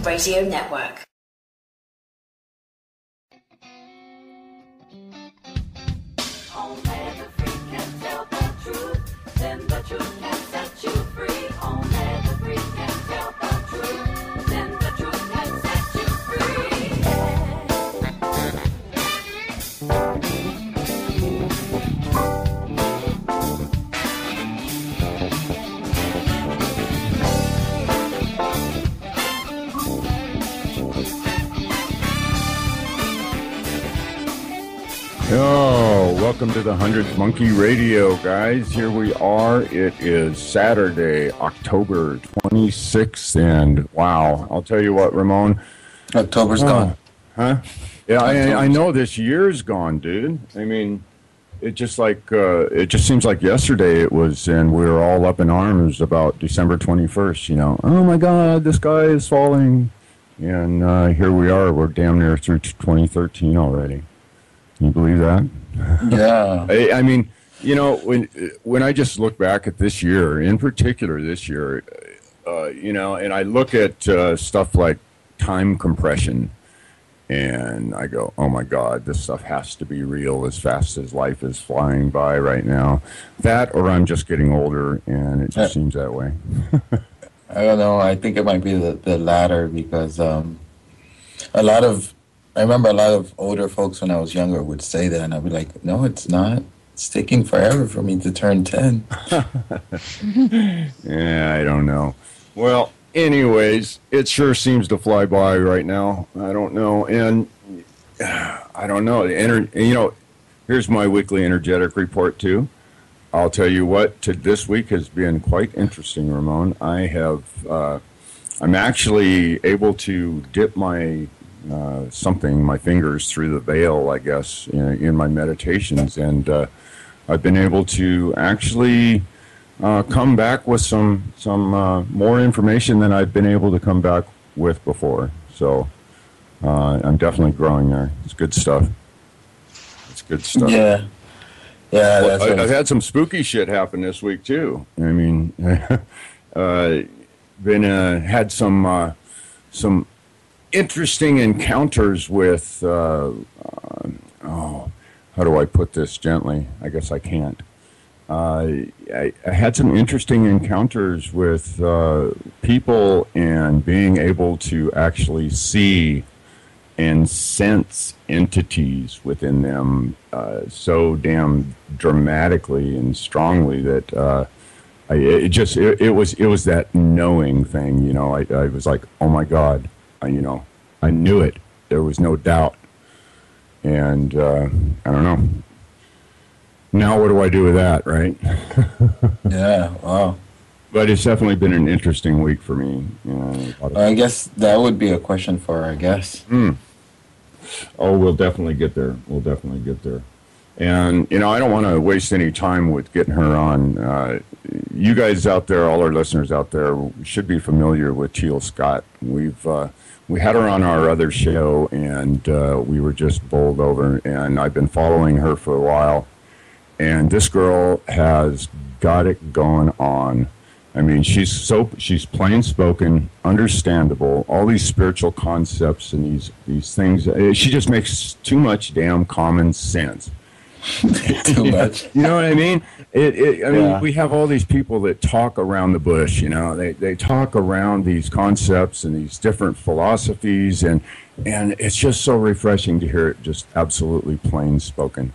Radio Network. Only the free can tell the truth, then the truth can set you free. Only the free can tell the truth, then the truth can set you free. Oh, welcome to the 100th Monkey Radio, guys. Here we are. It is Saturday, October 26th, and wow, I'll tell you what, Ramon. October's gone. Huh? Yeah, I know this year's gone, dude. I mean, it just seems like yesterday it was, and we were all up in arms about December 21st, you know. Oh my God, the sky is falling. And here we are. We're damn near through 2013 already. Can you believe that? Yeah. I mean, you know, when I just look back at this year, in particular this year, you know, and I look at stuff like time compression, and I go, oh my God, this stuff has to be real as fast as life is flying by right now. That, or I'm just getting older, and it just seems that way. I don't know. I think it might be the latter, because I remember a lot of older folks when I was younger would say that, and I'd be like, no, it's not. It's taking forever for me to turn 10. Yeah, I don't know. Well, anyways, it sure seems to fly by right now. I don't know. And I don't know. You know, here's my weekly energetic report, too. I'll tell you what, this week has been quite interesting, Ramon. I'm actually able to dip my fingers through the veil, I guess, in my meditations, and I've been able to actually come back with some more information than I've been able to come back with before. So I'm definitely growing there. It's good stuff. Yeah. Yeah. Well, I've had some spooky shit happen this week too. I mean, had some interesting encounters with, how do I put this gently? I guess I can't. I had some interesting encounters with people, and being able to actually see and sense entities within them so damn dramatically and strongly that it was that knowing thing, you know. I was like, oh my God. I knew it. There was no doubt. And I don't know. Now what do I do with that, right? Yeah, wow. But it's definitely been an interesting week for me. I guess that would be a question for our guest. Oh, we'll definitely get there. And, I don't want to waste any time with getting her on. You guys out there, all our listeners out there, should be familiar with Teal Scott. We had her on our other show, and we were just bowled over, and I've been following her for a while. And this girl has got it going on. I mean, she's plain spoken, understandable, all these spiritual concepts and these things. She just makes too much damn common sense. Too much. You know what I mean? I mean, we have all these people that talk around the bush, you know. They talk around these concepts and these different philosophies, and it's just so refreshing to hear it just absolutely plain spoken.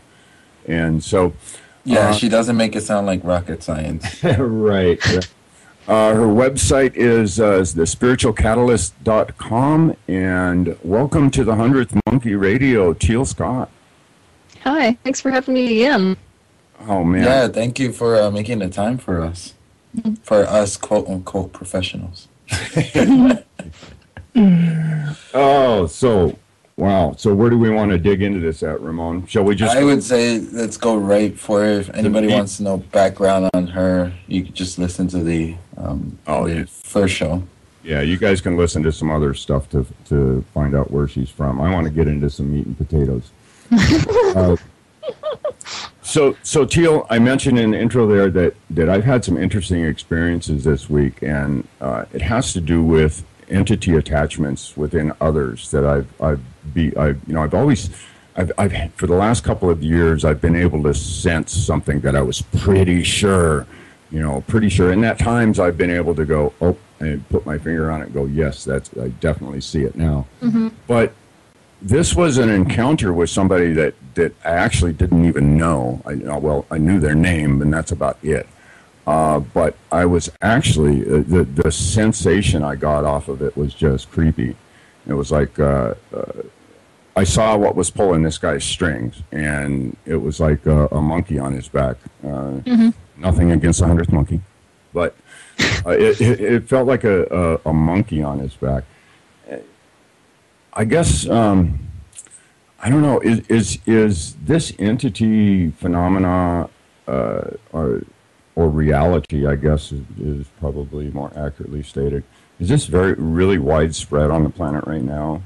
And so... Yeah, she doesn't make it sound like rocket science. Right. Her website is thespiritualcatalyst.com, and welcome to the 100th Monkey Radio, Teal Scott. Hi, thanks for having me again. Oh, man. Yeah, thank you for making the time for us. For us, quote-unquote, professionals. Oh, so, wow. So where do we want to dig into this at, Ramon? Shall we just... I would say let's go right for it. If anybody wants to know background on her, you could just listen to the first show. Yeah, you guys can listen to some other stuff to find out where she's from. I want to get into some meat and potatoes. So Teal, I mentioned in the intro there that I've had some interesting experiences this week, and it has to do with entity attachments within others that I've for the last couple of years, I've been able to sense something that I was pretty sure, and at times I've been able to go, oh, and put my finger on it and go, yes, I definitely see it now. Mm-hmm. But this was an encounter with somebody that I actually didn't even know. I knew their name, and that's about it. But I was actually, the sensation I got off of it was just creepy. It was like, I saw what was pulling this guy's strings, and it was like a monkey on his back. Nothing against the 100th monkey, but it felt like a monkey on his back. I guess, I don't know, is this entity phenomena or reality, I guess is probably more accurately stated, is this really widespread on the planet right now?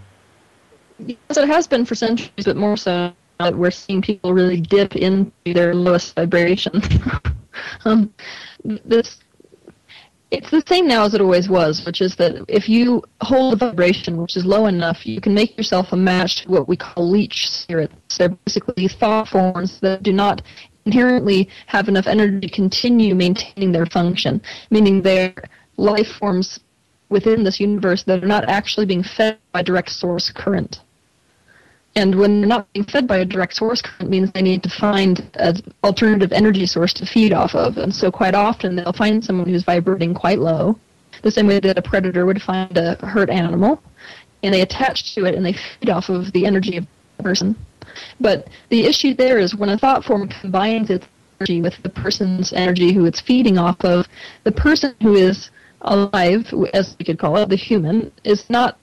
Yes, it has been for centuries, but more so that we're seeing people really dip into their lowest vibration. It's the same now as it always was, which is that if you hold a vibration which is low enough, you can make yourself a match to what we call leech spirits. They're basically thought forms that do not inherently have enough energy to continue maintaining their function, meaning they're life forms within this universe that are not actually being fed by direct source current. And when they're not being fed by a direct source current, means they need to find an alternative energy source to feed off of. And so quite often they'll find someone who's vibrating quite low, the same way that a predator would find a hurt animal, and they attach to it and they feed off of the energy of the person. But the issue there is when a thought form combines its energy with the person's energy who it's feeding off of, the person who is alive, as we could call it, the human, is not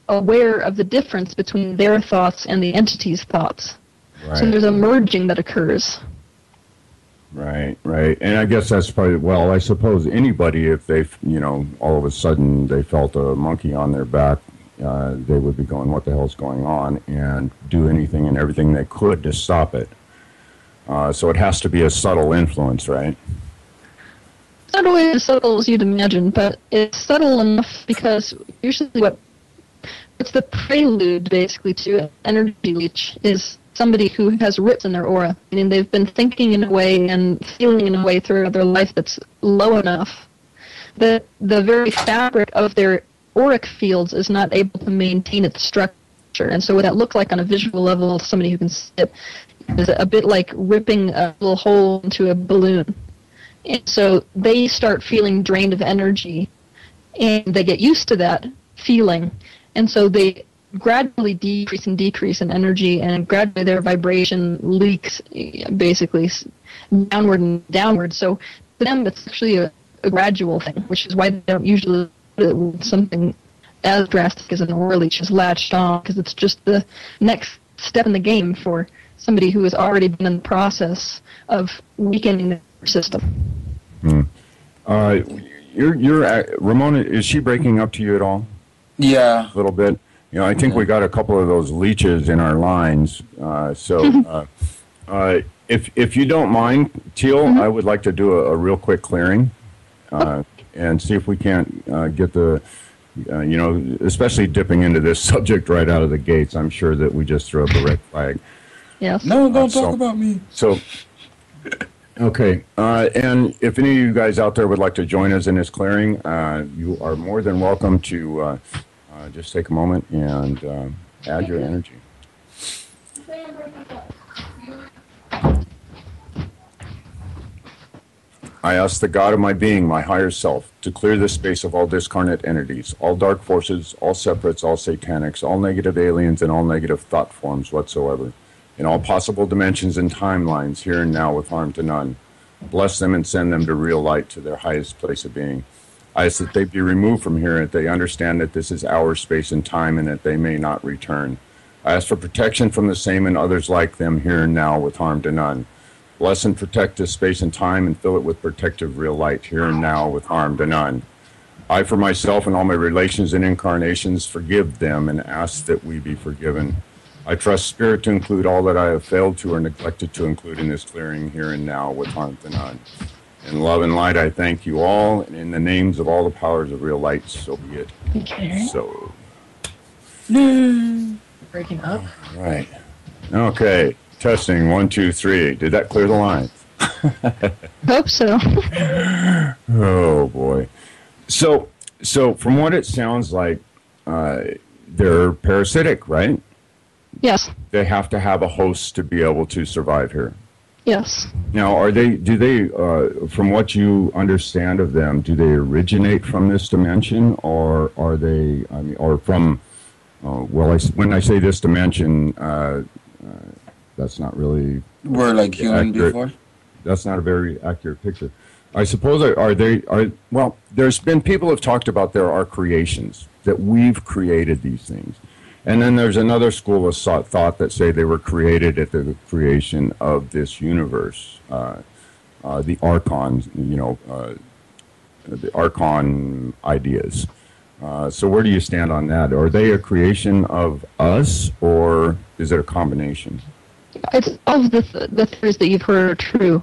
aware of the difference between their thoughts and the entity's thoughts. Right. So there's a merging that occurs. Right. And I guess that's probably, well, I suppose anybody, if they, all of a sudden they felt a monkey on their back, they would be going, what the hell's going on, and do anything and everything they could to stop it. So it has to be a subtle influence, right? It's not always as subtle as you'd imagine, but it's subtle enough because usually it's the prelude, basically, to an energy leech is somebody who has rips in their aura, meaning they've been thinking in a way and feeling in a way throughout their life that's low enough that the very fabric of their auric fields is not able to maintain its structure. And so what that looks like on a visual level, somebody who can see it, is a bit like ripping a little hole into a balloon. And so they start feeling drained of energy, and they get used to that feeling. And so they gradually decrease in energy, and gradually their vibration leaks basically downward and downward. So to them, it's actually a gradual thing, which is why they don't usually do something as drastic as an aura leech is latched on, because it's just the next step in the game for somebody who has already been in the process of weakening their system. Ramona, is she breaking up to you at all? Yeah. A little bit. I think we got a couple of those leeches in our lines. If you don't mind, Teal, I would like to do a real quick clearing and see if we can't get the, especially dipping into this subject right out of the gates. I'm sure that we just threw up a red flag. Yes. No, don't talk about me. So, okay. And if any of you guys out there would like to join us in this clearing, you are more than welcome to just take a moment and add your energy. I ask the God of my being, my higher self, to clear the space of all discarnate entities, all dark forces, all separates, all satanics, all negative aliens, and all negative thought forms whatsoever, in all possible dimensions and timelines, here and now, with harm to none. Bless them and send them to real light, to their highest place of being. I ask that they be removed from here, and that they understand that this is our space and time, and that they may not return. I ask for protection from the same and others like them, here and now, with harm to none. Bless and protect this space and time, and fill it with protective real light, here and now, with harm to none. I, for myself and all my relations and incarnations, forgive them and ask that we be forgiven. I trust Spirit to include all that I have failed to or neglected to include in this clearing, here and now, with harm to none. In love and light, I thank you all. And in the names of all the powers of real light, so be it. Okay. So. Breaking up. All right. Okay. Testing. 1, 2, 3. Did that clear the line? Hope so. Oh boy. So from what it sounds like, they're parasitic, right? Yes. They have to have a host to be able to survive here. Yes. Now, do they, from what you understand of them, do they originate from this dimension, or are they, or from, when I say this dimension, that's not really... We're like human accurate. before? That's not a very accurate picture. I suppose, well, there's been people have talked about there are creations, that we've created these things. And then there's another school of thought that say they were created at the creation of this universe, the Archons, the Archon ideas. So where do you stand on that? Are they a creation of us, or is it a combination? It's all of the theories that you've heard are true.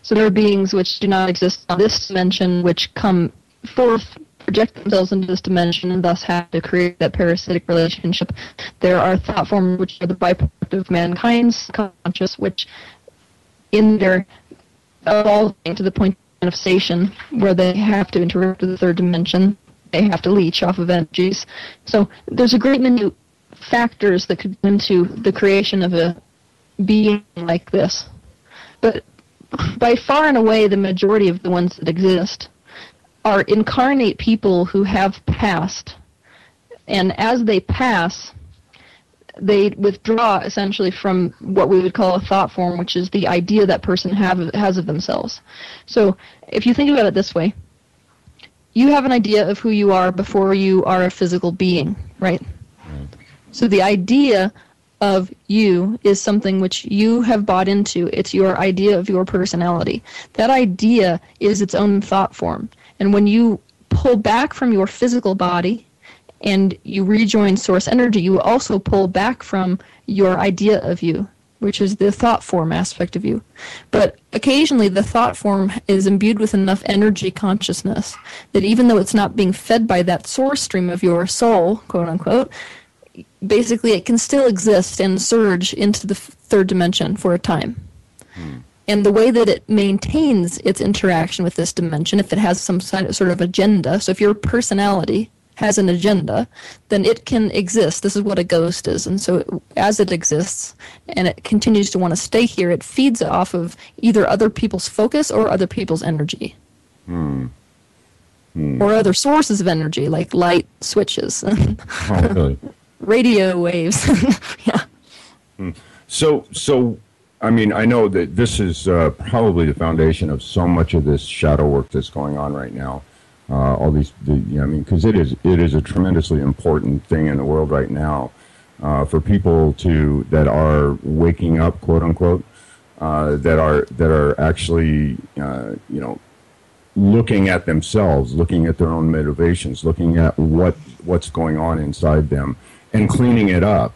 So there are beings which do not exist on this dimension, which come forth, project themselves into this dimension, and thus have to create that parasitic relationship. There are thought forms which are the byproduct of mankind's conscious, which in their evolving to the point of manifestation, where they have to interact with the third dimension, they have to leech off of energies. So there's a great many factors that could go into the creation of a being like this. But by far and away, the majority of the ones that exist are incarnate people who have passed. And as they pass, they withdraw essentially from what we would call a thought form, which is the idea that person has of themselves. So if you think about it this way, you have an idea of who you are before you are a physical being, right? So the idea of you is something which you have bought into. It's your idea of your personality. That idea is its own thought form. And when you pull back from your physical body and you rejoin source energy, you also pull back from your idea of you, which is the thought form aspect of you. But occasionally the thought form is imbued with enough energy consciousness that even though it's not being fed by that source stream of your soul, quote unquote, basically it can still exist and surge into the third dimension for a time. And the way that it maintains its interaction with this dimension, if it has some sort of agenda, so if your personality has an agenda, then it can exist. This is what a ghost is. And so as it exists and it continues to want to stay here, it feeds off of either other people's focus or other people's energy. Or other sources of energy, like light switches. Oh, really? Radio waves. Yeah. So, I mean, I know that this is probably the foundation of so much of this shadow work that's going on right now. All these, because it is a tremendously important thing in the world right now for people that are waking up, quote unquote, that are actually, looking at themselves, looking at their own motivations, looking at what's going on inside them, and cleaning it up.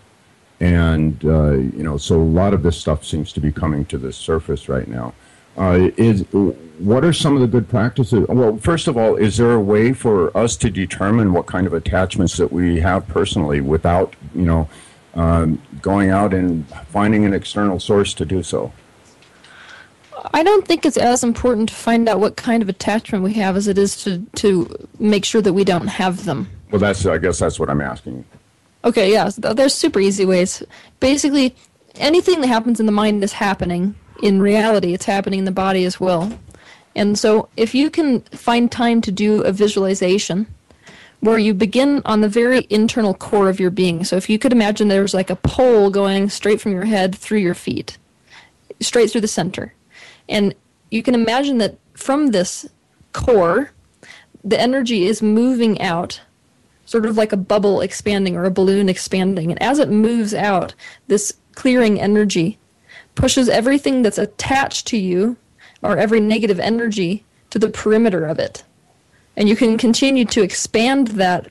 And, so a lot of this stuff seems to be coming to the surface right now. What are some of the good practices? Well, first of all, is there a way for us to determine what kind of attachments that we have personally without, going out and finding an external source to do so? I don't think it's as important to find out what kind of attachment we have as it is to make sure that we don't have them. Well, I guess that's what I'm asking. Okay, yeah, there's super easy ways. Basically, anything that happens in the mind is happening in reality. It's happening in the body as well. And so if you can find time to do a visualization where you begin on the very internal core of your being. So if you could imagine there's like a pole going straight from your head through your feet, straight through the center. And you can imagine that from this core, the energy is moving out, sort of like a bubble expanding or a balloon expanding. And as it moves out, this clearing energy pushes everything that's attached to you or every negative energy to the perimeter of it. And you can continue to expand that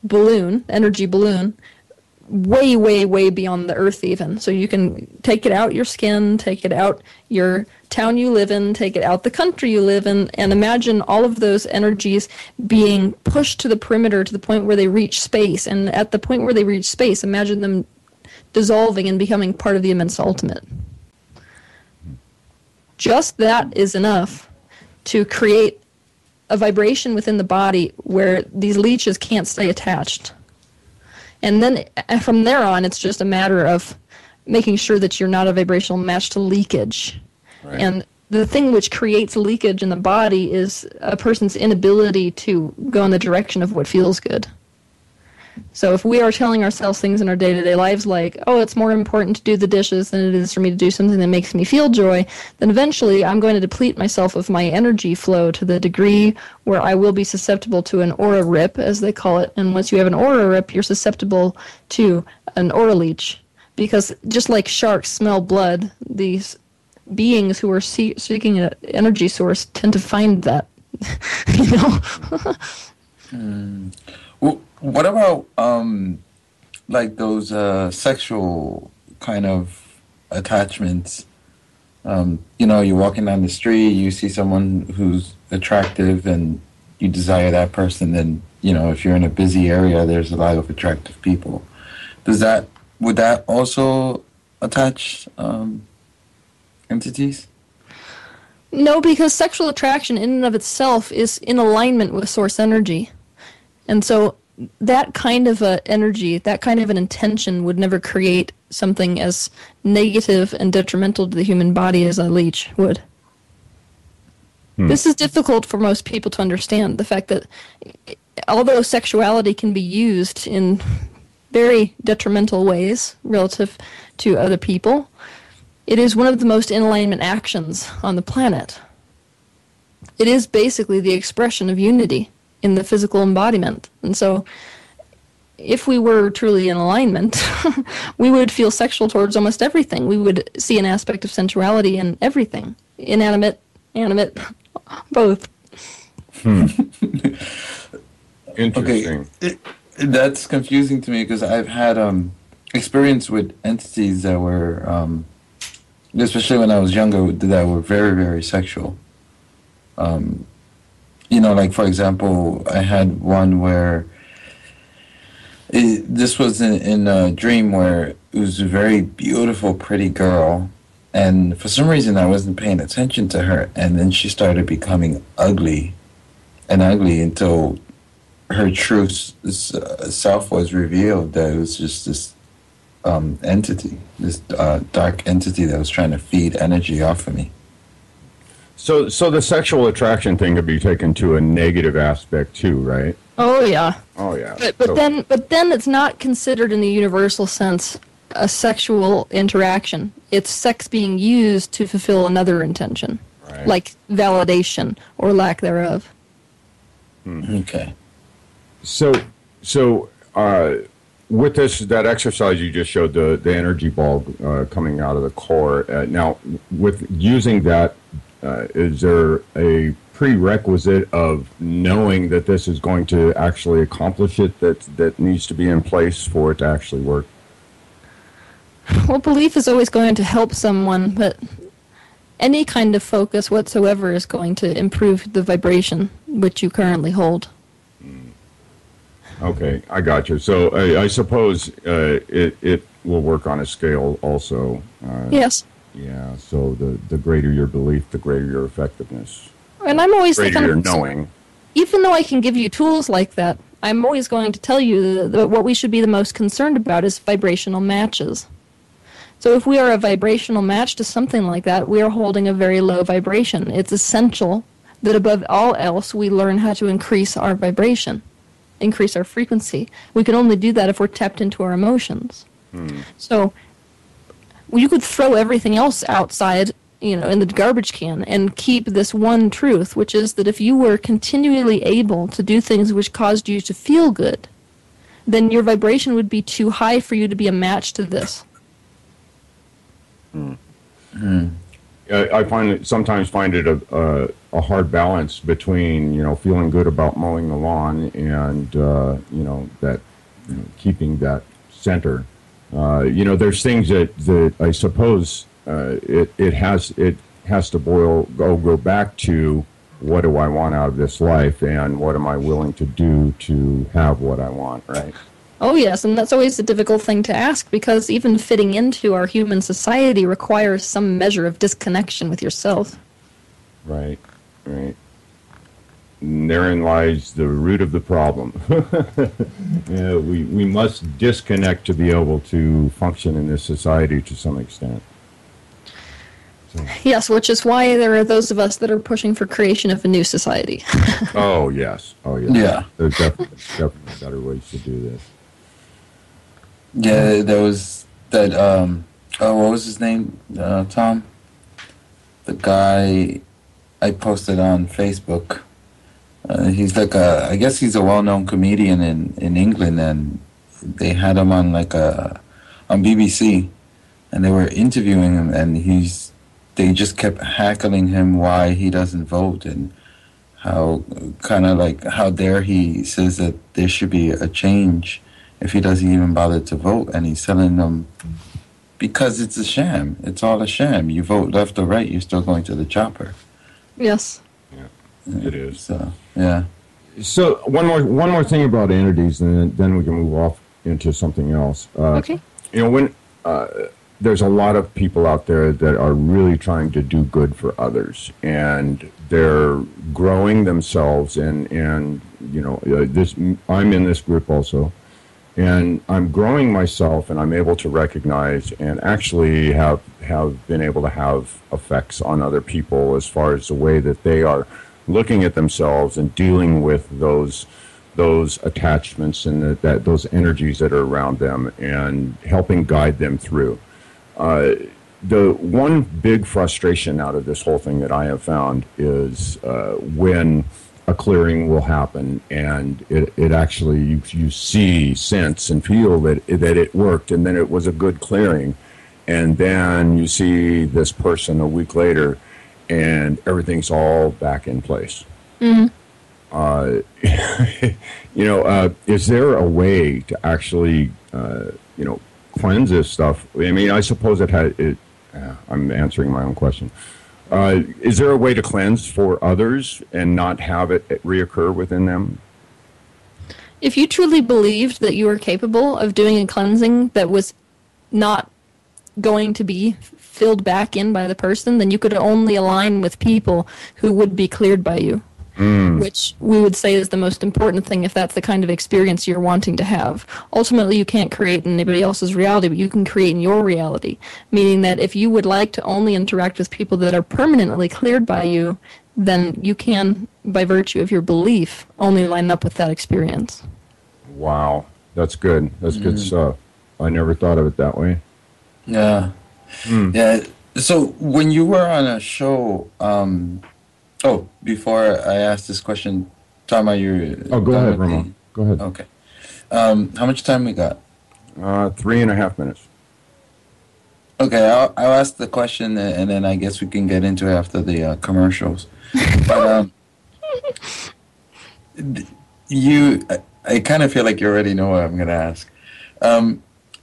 balloon, energy balloon, way, way, way beyond the earth even. So you can take it out your skin, take it out your town you live in, take it out the country you live in, and imagine all of those energies being pushed to the perimeter to the point where they reach space. And at the point where they reach space, imagine them dissolving and becoming part of the immense ultimate. Just that is enough to create a vibration within the body where these leeches can't stay attached. And then from there on, it's just a matter of making sure that you're not a vibrational match to leakage. Right. And the thing which creates leakage in the body is a person's inability to go in the direction of what feels good. So if we are telling ourselves things in our day-to-day lives like, oh, it's more important to do the dishes than it is for me to do something that makes me feel joy, then eventually I'm going to deplete myself of my energy flow to the degree where I will be susceptible to an aura rip, as they call it. And once you have an aura rip, you're susceptible to an aura leech. Because just like sharks smell blood, these beings who are seeking an energy source tend to find that, Well, what about like those sexual kind of attachments? You're walking down the street, you see someone who's attractive, and you desire that person. And if you're in a busy area, there's a lot of attractive people. Would that also attach entities? No, because sexual attraction in and of itself is in alignment with source energy. And so that kind of energy, that kind of an intention would never create something as negative and detrimental to the human body as a leech would. This is difficult for most people to understand, the fact that although sexuality can be used in very detrimental ways relative to other people, it is one of the most in alignment actions on the planet. It is basically the expression of unity in the physical embodiment. And so if we were truly in alignment, we would feel sexual towards almost everything. We would see an aspect of sensuality in everything. Inanimate, animate, both. Interesting. Okay. That's confusing to me because I've had experience with entities that were, especially when I was younger, that were very, very sexual. Like for example, I had one where this was in a dream where it was a very beautiful, pretty girl, and for some reason I wasn't paying attention to her, and then she started becoming ugly until her true self was revealed. That it was just this entity, this dark entity that was trying to feed energy off of me. So the sexual attraction thing could be taken to a negative aspect too, right? Oh yeah. Oh yeah. But then it's not considered in the universal sense a sexual interaction. It's sex being used to fulfill another intention, right, like validation or lack thereof. Okay. So with that exercise you just showed, the energy ball coming out of the core. Now, with using that, is there a prerequisite of knowing that this is going to actually accomplish it that needs to be in place for it to actually work? Well, belief is always going to help someone, but any kind of focus whatsoever is going to improve the vibration which you currently hold. Okay, I got you. So I suppose it will work on a scale also. Yes. Yeah, so the greater your belief, the greater your effectiveness. And I'm always the greater your knowing. Even though I can give you tools like that, I'm always going to tell you that what we should be the most concerned about is vibrational matches. So if we are a vibrational match to something like that, we are holding a very low vibration. It's essential that above all else we learn how to increase our vibration, increase our frequency. We can only do that if we're tapped into our emotions. So you could throw everything else outside, in the garbage can and keep this one truth, which is that if you were continually able to do things which caused you to feel good, then your vibration would be too high for you to be a match to this. I sometimes find it a hard balance between feeling good about mowing the lawn and keeping that center. There's things that I suppose it has to go back to, what do I want out of this life, and what am I willing to do to have what I want, right? Oh, yes, and that's always a difficult thing to ask, because even fitting into our human society requires some measure of disconnection with yourself. Right. And therein lies the root of the problem. We must disconnect to be able to function in this society to some extent. So. Yes, which is why there are those of us that are pushing for creation of a new society. Oh, yes. Yeah. There's definitely better ways to do this. Yeah, there was that, what was his name, Tom? The guy I posted on Facebook. He's like I guess he's a well-known comedian in England, and they had him on on BBC, and they were interviewing him, and they just kept hackling him why he doesn't vote, and how how dare he says that there should be a change if he doesn't even bother to vote, and he's telling them because it's a sham. It's all a sham. You vote left or right, you're still going to the chopper. Yes. Yeah, it is. So, yeah. So one more thing about entities, and then we can move off into something else. Okay. When there's a lot of people out there that are really trying to do good for others, and they're growing themselves, and this, I'm in this group also, and I'm growing myself, and I'm able to recognize and actually have been able to have effects on other people as far as the way that they are looking at themselves and dealing with those attachments and those energies that are around them, and helping guide them through. The one big frustration out of this whole thing that I have found is when a clearing will happen, and it actually, you see, sense, and feel that it worked, and then it was a good clearing, and then you see this person a week later, and everything's all back in place. Mm-hmm. Is there a way to actually, cleanse this stuff? I mean, I suppose I'm answering my own question. Is there a way to cleanse for others and not have it reoccur within them? If you truly believed that you were capable of doing a cleansing that was not going to be filled back in by the person, then you could only align with people who would be cleared by you. Which we would say is the most important thing if that's the kind of experience you're wanting to have. Ultimately, you can't create in anybody else's reality, but you can create in your reality. Meaning that if you would like to only interact with people that are permanently cleared by you, then you can, by virtue of your belief, only line up with that experience. Wow. That's good. That's good stuff. I never thought of it that way. Yeah. Yeah. So when you were on a show... before I ask this question, Tom, are you... Oh, go ahead, Ramon. Go ahead. Okay. How much time we got? 3.5 minutes. Okay, I'll ask the question, and then I guess we can get into it after the commercials. But I kind of feel like you already know what I'm going to ask.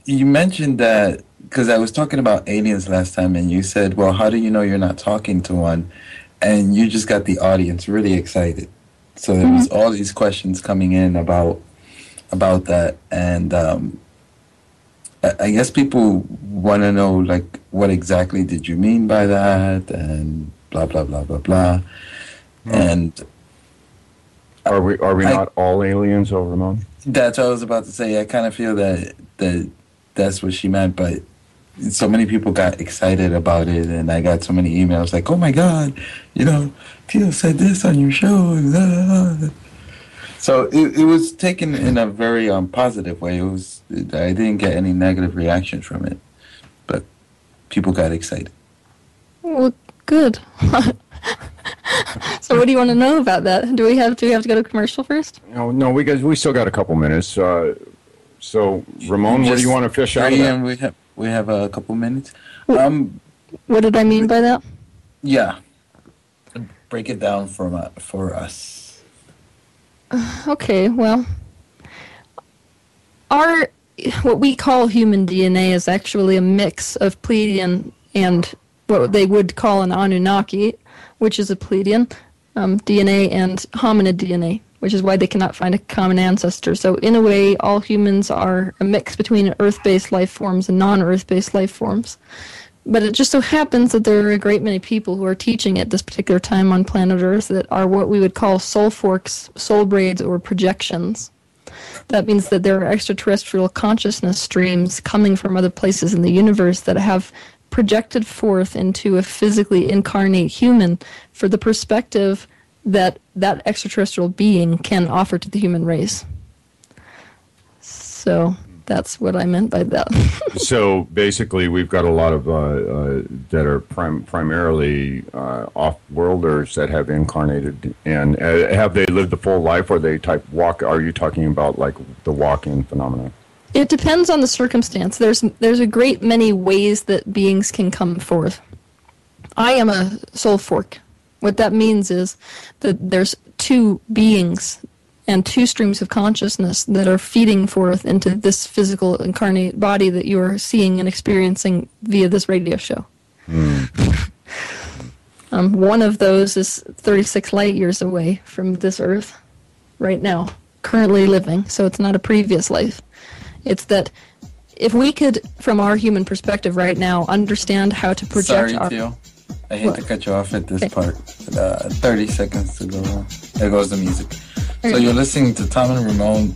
You mentioned that, because I was talking about aliens last time, and you said, well, how do you know you're not talking to one? And you just got the audience really excited. So there was all these questions coming in about that. And I guess people want to know, like, what exactly did you mean by that? And blah, blah, blah, blah, blah. And... Are we not all aliens, Ramon? That's what I was about to say. I kind of feel that's what she meant, but... So many people got excited about it, and I got so many emails like, "Oh my God, Teal said this on your show." And blah, blah. So it was taken in a very positive way. I didn't get any negative reaction from it, but people got excited. Well, good. So what do you want to know about that? Do we have to go to commercial first? No, we still got a couple minutes. So Ramon, what do you want to fish out of that? We have a couple minutes. What did I mean by that? Yeah. Break it down for us. Okay, well, what we call human DNA is actually a mix of Pleiadian and what they would call an Anunnaki, which is a Pleiadian DNA, and hominid DNA, which is why they cannot find a common ancestor. So in a way, all humans are a mix between Earth-based life forms and non-Earth-based life forms. But it just so happens that there are a great many people who are teaching at this particular time on planet Earth that are what we would call soul forks, soul braids, or projections. That means that there are extraterrestrial consciousness streams coming from other places in the universe that have projected forth into a physically incarnate human for the perspective that that extraterrestrial being can offer to the human race. So that's what I meant by that. So basically, we've got a lot of that are primarily off-worlders that have incarnated, and have they lived the full life, or they type walk? Are you talking about like the walk-in phenomenon? It depends on the circumstance. There's a great many ways that beings can come forth. I am a soul fork. What that means is that there's two beings and two streams of consciousness that are feeding forth into this physical incarnate body that you are seeing and experiencing via this radio show. One of those is 36 light years away from this Earth right now, currently living, so it's not a previous life. It's that if we could, from our human perspective right now, understand how to project Sorry, Teal. I hate to cut you off at this part. 30 seconds to go. There goes the music. So you're listening to Tom and Ramon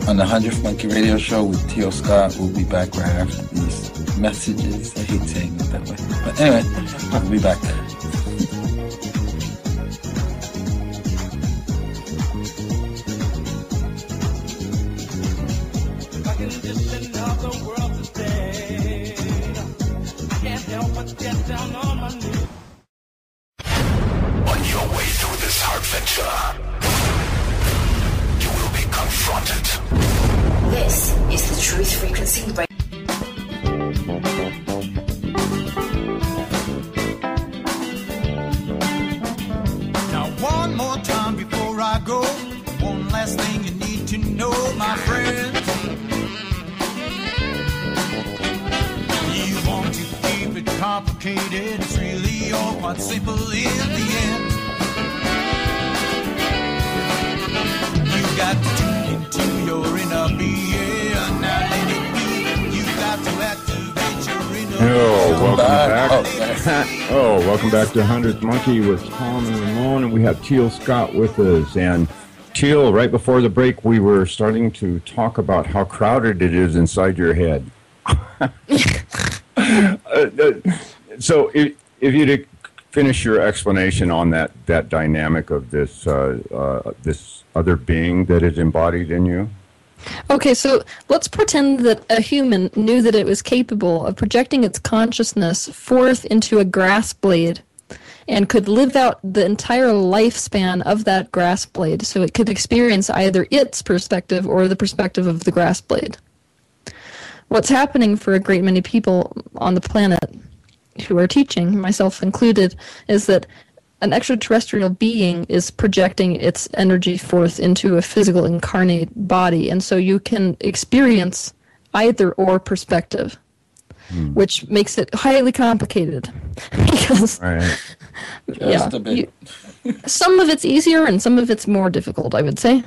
on the 100th Monkey Radio Show with Teal Scott. We'll be back right after these messages. I hate saying it that way. But anyway, we'll be back. On your way through this hard venture, you will be confronted. This is the Truth Frequency Radio. Now one more time before I go, one last thing you need to know, my friend. You want to keep it complicated, it's really all quite simple in the end. You got to tune into your inner being, now let it be. You got to activate your inner Welcome back. back. Welcome back to 100th Monkey with Tom and Ramon, and we have Teal Scott with us. And Teal, right before the break, we were starting to talk about how crowded it is inside your head. So if you'd finish your explanation on that dynamic of this this other being that is embodied in you. Okay, so let's pretend that a human knew that it was capable of projecting its consciousness forth into a grass blade and could live out the entire lifespan of that grass blade, so it could experience either its perspective or the perspective of the grass blade. What's happening for a great many people on the planet who are teaching, myself included, is that an extraterrestrial being is projecting its energy forth into a physical incarnate body, and so you can experience either or perspective, which makes it highly complicated. Because, Right. Just a bit. some of it's easier and some of it's more difficult, I would say.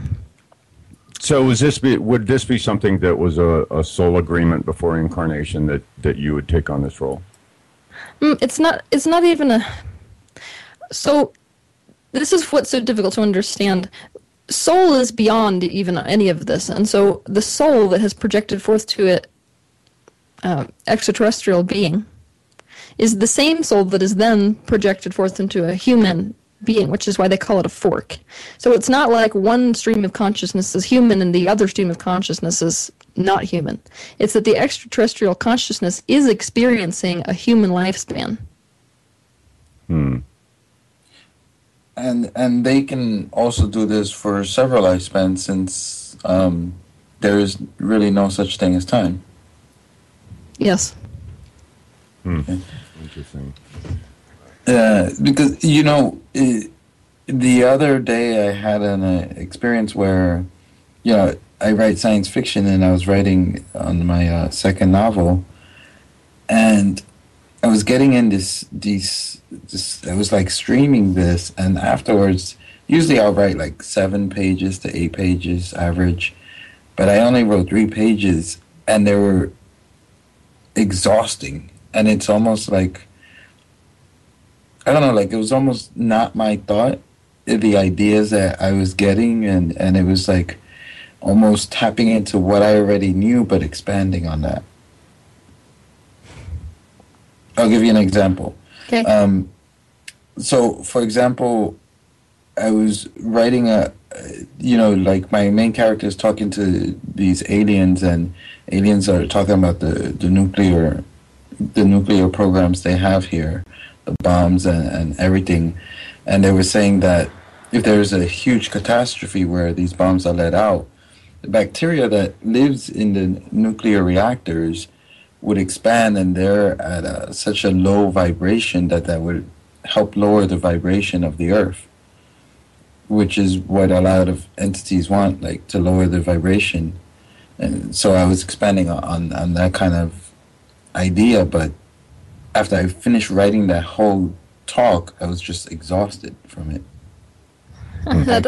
So would this be something that was a soul agreement before incarnation that you would take on this role? It's not even a... So, this is what's so difficult to understand. Soul is beyond even any of this, and so the soul that has projected forth to it extraterrestrial being is the same soul that is then projected forth into a human being, which is why they call it a fork. So it's not like one stream of consciousness is human and the other stream of consciousness is not human. It's that the extraterrestrial consciousness is experiencing a human lifespan. And they can also do this for several lifespans, since there is really no such thing as time. Yes. Interesting. Because, the other day I had an experience where, I write science fiction, and I was writing on my second novel, and I was getting in this. I was like streaming this, and afterwards, usually I'll write like 7 pages to 8 pages average, but I only wrote 3 pages, and they were exhausting. And it's almost like, I don't know, like it was almost not my thought, the ideas that I was getting, and it was like almost tapping into what I already knew, but expanding on that. I'll give you an example. Okay. So, for example, I was writing like my main character is talking to these aliens, and aliens are talking about the nuclear programs they have here, the bombs and everything. And they were saying that if there is a huge catastrophe where these bombs are let out, the bacteria that lives in the nuclear reactors would expand, and they're at such a low vibration that would help lower the vibration of the Earth, which is what a lot of entities want, like to lower the vibration. And so I was expanding on that kind of idea, but after I finished writing that whole talk, I was just exhausted from it. That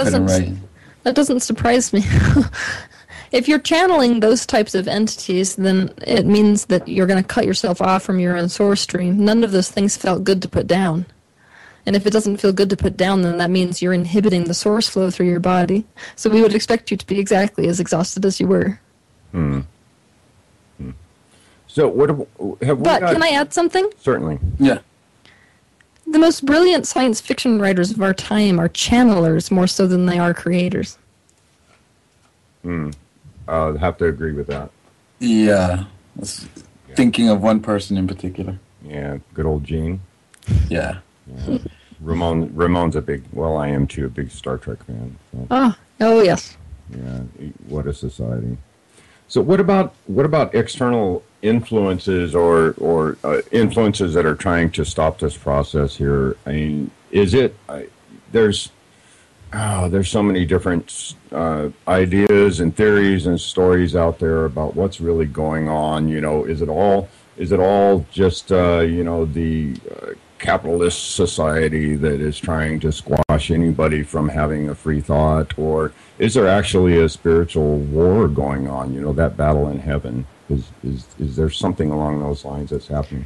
doesn't surprise me. If you're channeling those types of entities, then it means that you're going to cut yourself off from your own source stream. None of those things felt good to put down. And if it doesn't feel good to put down, then that means you're inhibiting the source flow through your body. So we would expect you to be exactly as exhausted as you were. So can I add something? Certainly. Yeah. The most brilliant science fiction writers of our time are channelers more so than they are creators. I'll have to agree with that. Yeah. I was thinking of one person in particular. Yeah, good old Gene. Yeah. Yeah. Ramon's I am too, a big Star Trek fan. So. Oh yes. Yeah, what a society. So what about external influences or influences that are trying to stop this process here? I mean, there's so many different ideas and theories and stories out there about what's really going on. You know, is it all just the capitalist society that is trying to squash anybody from having a free thought, or is there actually a spiritual war going on? You know, that battle in heaven. Is there something along those lines that's happening?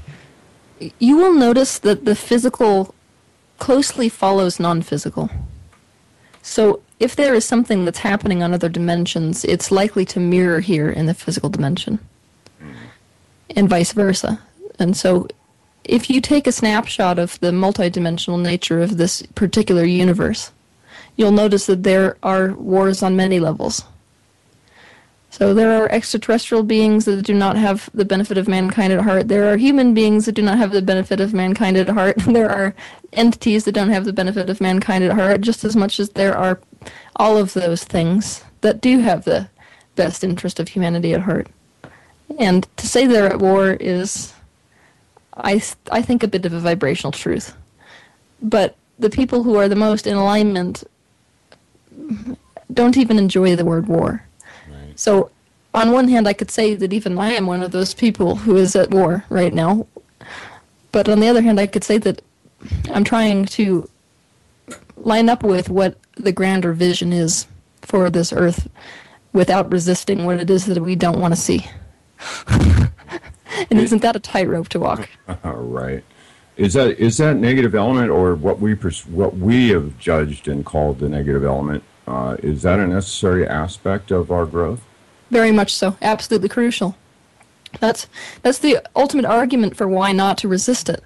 You will notice that the physical closely follows non-physical. So if there is something that's happening on other dimensions, it's likely to mirror here in the physical dimension, and vice versa. And so if you take a snapshot of the multidimensional nature of this particular universe, you'll notice that there are wars on many levels. So there are extraterrestrial beings that do not have the benefit of mankind at heart. There are human beings that do not have the benefit of mankind at heart. There are entities that don't have the benefit of mankind at heart, just as much as there are all of those things that do have the best interest of humanity at heart. And to say they're at war is, I think, a bit of a vibrational truth. But the people who are the most in alignment don't even enjoy the word war. Right. So on one hand, I could say that even I am one of those people who is at war right now. But on the other hand, I could say that I'm trying to line up with what the grander vision is for this earth without resisting what it is that we don't want to see. And isn't that a tightrope to walk? Right. Is that negative element, or what we have judged and called the negative element? Is that a necessary aspect of our growth? Very much so. Absolutely crucial. That's the ultimate argument for why not to resist it.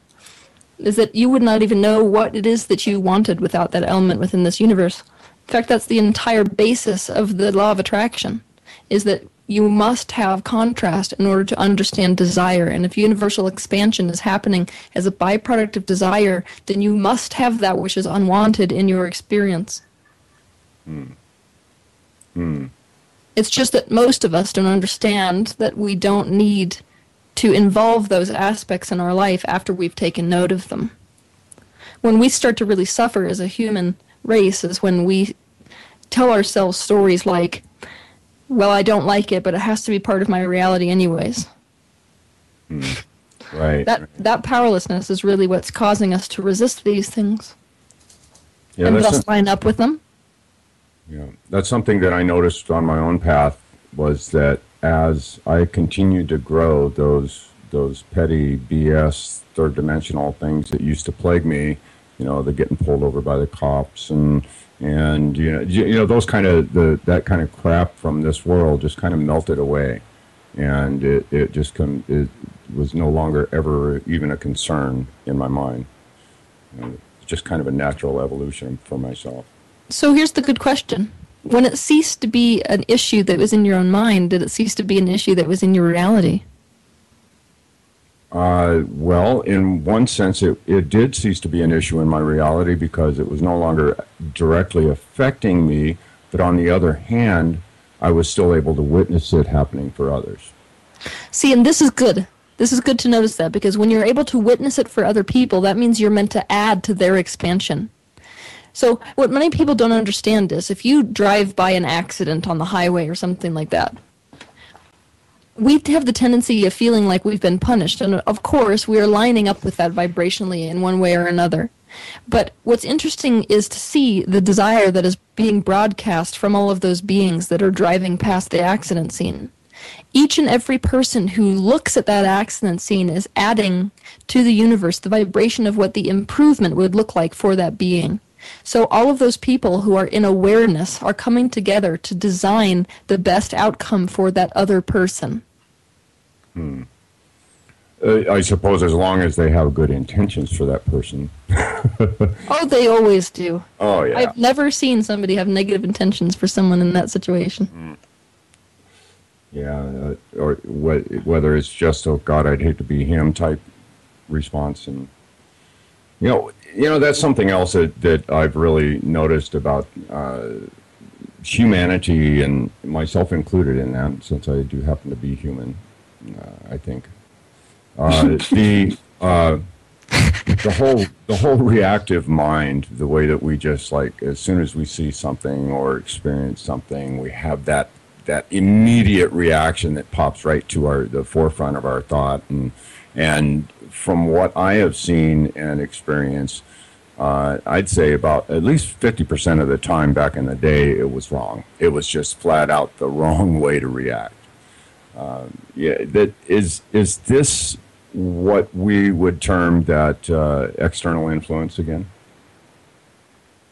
Is that you would not even know what it is that you wanted without that element within this universe. In fact, that's the entire basis of the law of attraction, is that you must have contrast in order to understand desire. And if universal expansion is happening as a byproduct of desire, then you must have that which is unwanted in your experience. It's just that most of us don't understand that we don't need to involve those aspects in our life after we've taken note of them. When we start to really suffer as a human race is when we tell ourselves stories like, well, I don't like it, but it has to be part of my reality anyways. Right. That powerlessness is really what's causing us to resist these things. Yeah, And that's thus line up with them. Yeah, that's something that I noticed on my own path, was that as I continued to grow, those petty BS third dimensional things that used to plague me, the getting pulled over by the cops and those kind of that kind of crap from this world just kind of melted away, and it was no longer ever even a concern in my mind. It's just kind of a natural evolution for myself. So here's the good question. When it ceased to be an issue that was in your own mind, did it cease to be an issue that was in your reality? Well, in one sense, it did cease to be an issue in my reality because it was no longer directly affecting me, but on the other hand, I was still able to witness it happening for others. See, and this is good. This is good to notice that, because when you're able to witness it for other people, that means you're meant to add to their expansion. So what many people don't understand is if you drive by an accident on the highway or something like that, we have the tendency of feeling like we've been punished. And of course, we are lining up with that vibrationally in one way or another. But what's interesting is to see the desire that is being broadcast from all of those beings that are driving past the accident scene. Each and every person who looks at that accident scene is adding to the universe the vibration of what the improvement would look like for that being. So all of those people who are in awareness are coming together to design the best outcome for that other person. I suppose as long as they have good intentions for that person. Oh, they always do. Oh, yeah. I've never seen somebody have negative intentions for someone in that situation. Yeah, or whether it's just, oh, God, I'd hate to be him type response. And, that's something else that I've really noticed about humanity, and myself included in that, since I do happen to be human, I think. The whole reactive mind, the way that we just, like, as soon as we see something or experience something, we have that immediate reaction that pops right to the forefront of our thought, and from what I have seen and experienced, I'd say about at least 50% of the time back in the day, it was wrong. It was just flat out the wrong way to react. Is this what we would term that external influence again?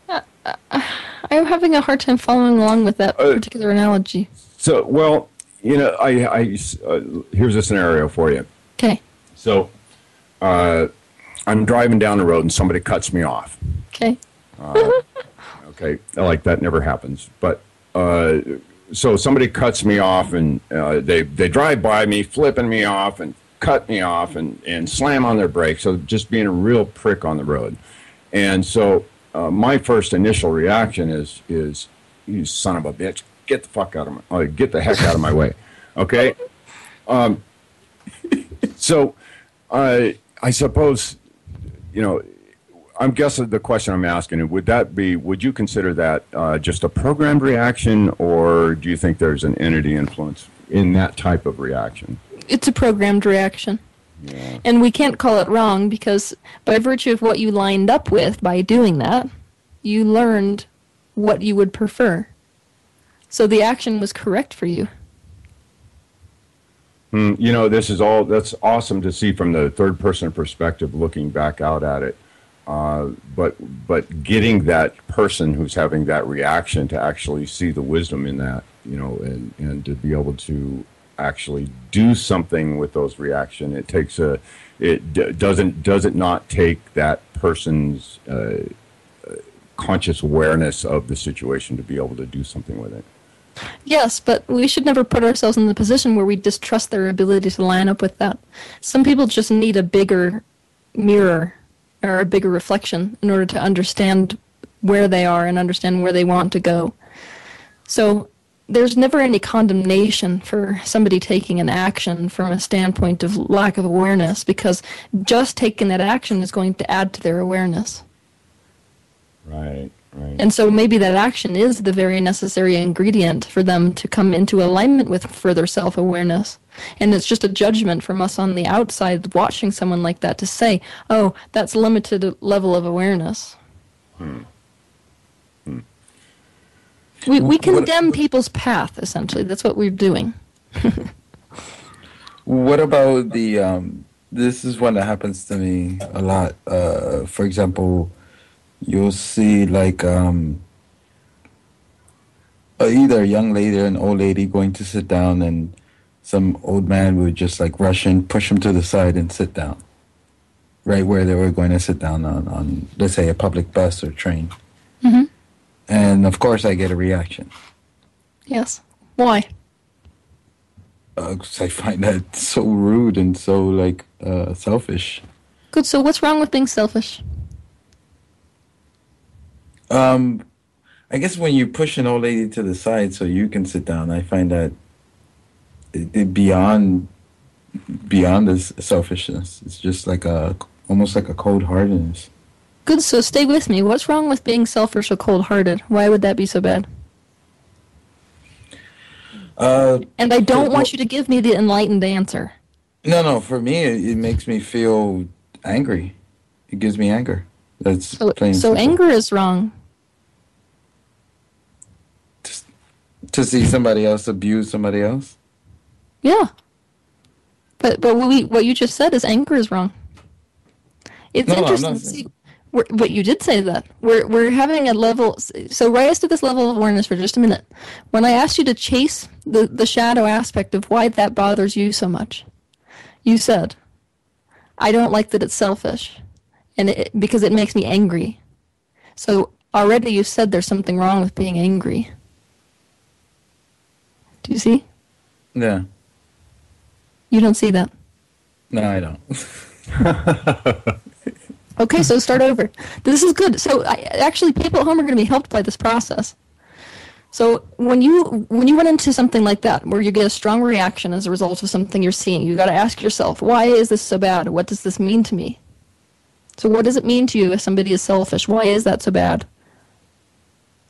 I'm having a hard time following along with that particular analogy. So, well, here's a scenario for you. Okay. So, I'm driving down the road and somebody cuts me off. Okay. Okay, like that never happens. But so somebody cuts me off, and they drive by me, flipping me off, and cut me off, and slam on their brakes. So just being a real prick on the road. And so my first initial reaction is you son of a bitch, get the heck out of my way. Okay. So I suppose, I'm guessing the question I'm asking, would you consider that just a programmed reaction, or do you think there's an entity influence in that type of reaction? It's a programmed reaction. Yeah. And we can't call it wrong, because by virtue of what you lined up with by doing that, you learned what you would prefer. So the action was correct for you. That's awesome to see from the third person perspective, looking back out at it. But getting that person who's having that reaction to actually see the wisdom in that, and to be able to actually do something with those reaction, does it not take that person's conscious awareness of the situation to be able to do something with it? Yes, but we should never put ourselves in the position where we distrust their ability to line up with that. Some people just need a bigger mirror or a bigger reflection in order to understand where they are and understand where they want to go. So there's never any condemnation for somebody taking an action from a standpoint of lack of awareness, because just taking that action is going to add to their awareness. Right. Right. And so maybe that action is the very necessary ingredient for them to come into alignment with further self-awareness. And it's just a judgment from us on the outside watching someone like that to say, oh, that's limited level of awareness. We condemn people's path, essentially. That's what we're doing. What about this is one that happens to me a lot. For example, you'll see like either a young lady or an old lady going to sit down, and some old man would just like rush in, push them to the side and sit down. Right where they were going to sit down on let's say, a public bus or train. Mm-hmm. And of course I get a reaction. Yes. Why? 'Cause I find that so rude and so like selfish. Good. So what's wrong with being selfish? I guess when you push an old lady to the side so you can sit down, I find that it beyond this selfishness. It's just like almost like a cold-heartedness. Good. So stay with me. What's wrong with being selfish or cold-hearted? Why would that be so bad? And I don't want you to give me the enlightened answer. No. For me, it makes me feel angry. It gives me anger. That's plain. So anger is wrong. To see somebody else abuse somebody else? Yeah. But what you just said is anger is wrong. It's No, I'm interesting not to see. saying- But you did say that. We're having a level. So rise to this level of awareness for just a minute. When I asked you to chase the shadow aspect of why that bothers you so much, you said, I don't like that it's selfish, and because it makes me angry. So already you said there's something wrong with being angry. Do you see? Yeah. You don't see that. No, I don't. Okay, so start over. This is good. So actually, people at home are going to be helped by this process. So when you run into something like that, where you get a strong reaction as a result of something you're seeing, you got to ask yourself, why is this so bad? What does this mean to me? So what does it mean to you if somebody is selfish? Why is that so bad?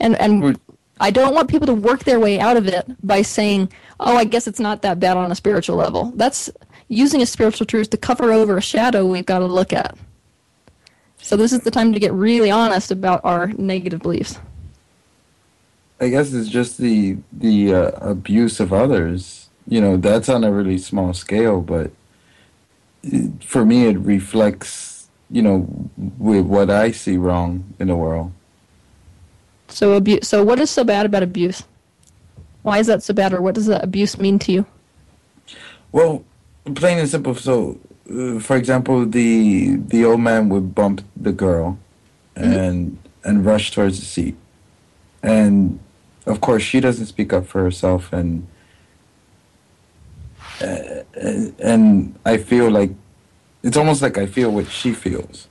And I don't want people to work their way out of it by saying, oh, I guess it's not that bad on a spiritual level. That's using a spiritual truth to cover over a shadow we've got to look at. So this is the time to get really honest about our negative beliefs. I guess it's just the abuse of others. You know, that's on a really small scale, but for me it reflects, with what I see wrong in the world. So what is so bad about abuse? Why is that so bad, or what does that abuse mean to you? Well, plain and simple. So, for example, the old man would bump the girl and rush towards the seat. And, of course, she doesn't speak up for herself, and I feel like, it's almost like I feel what she feels.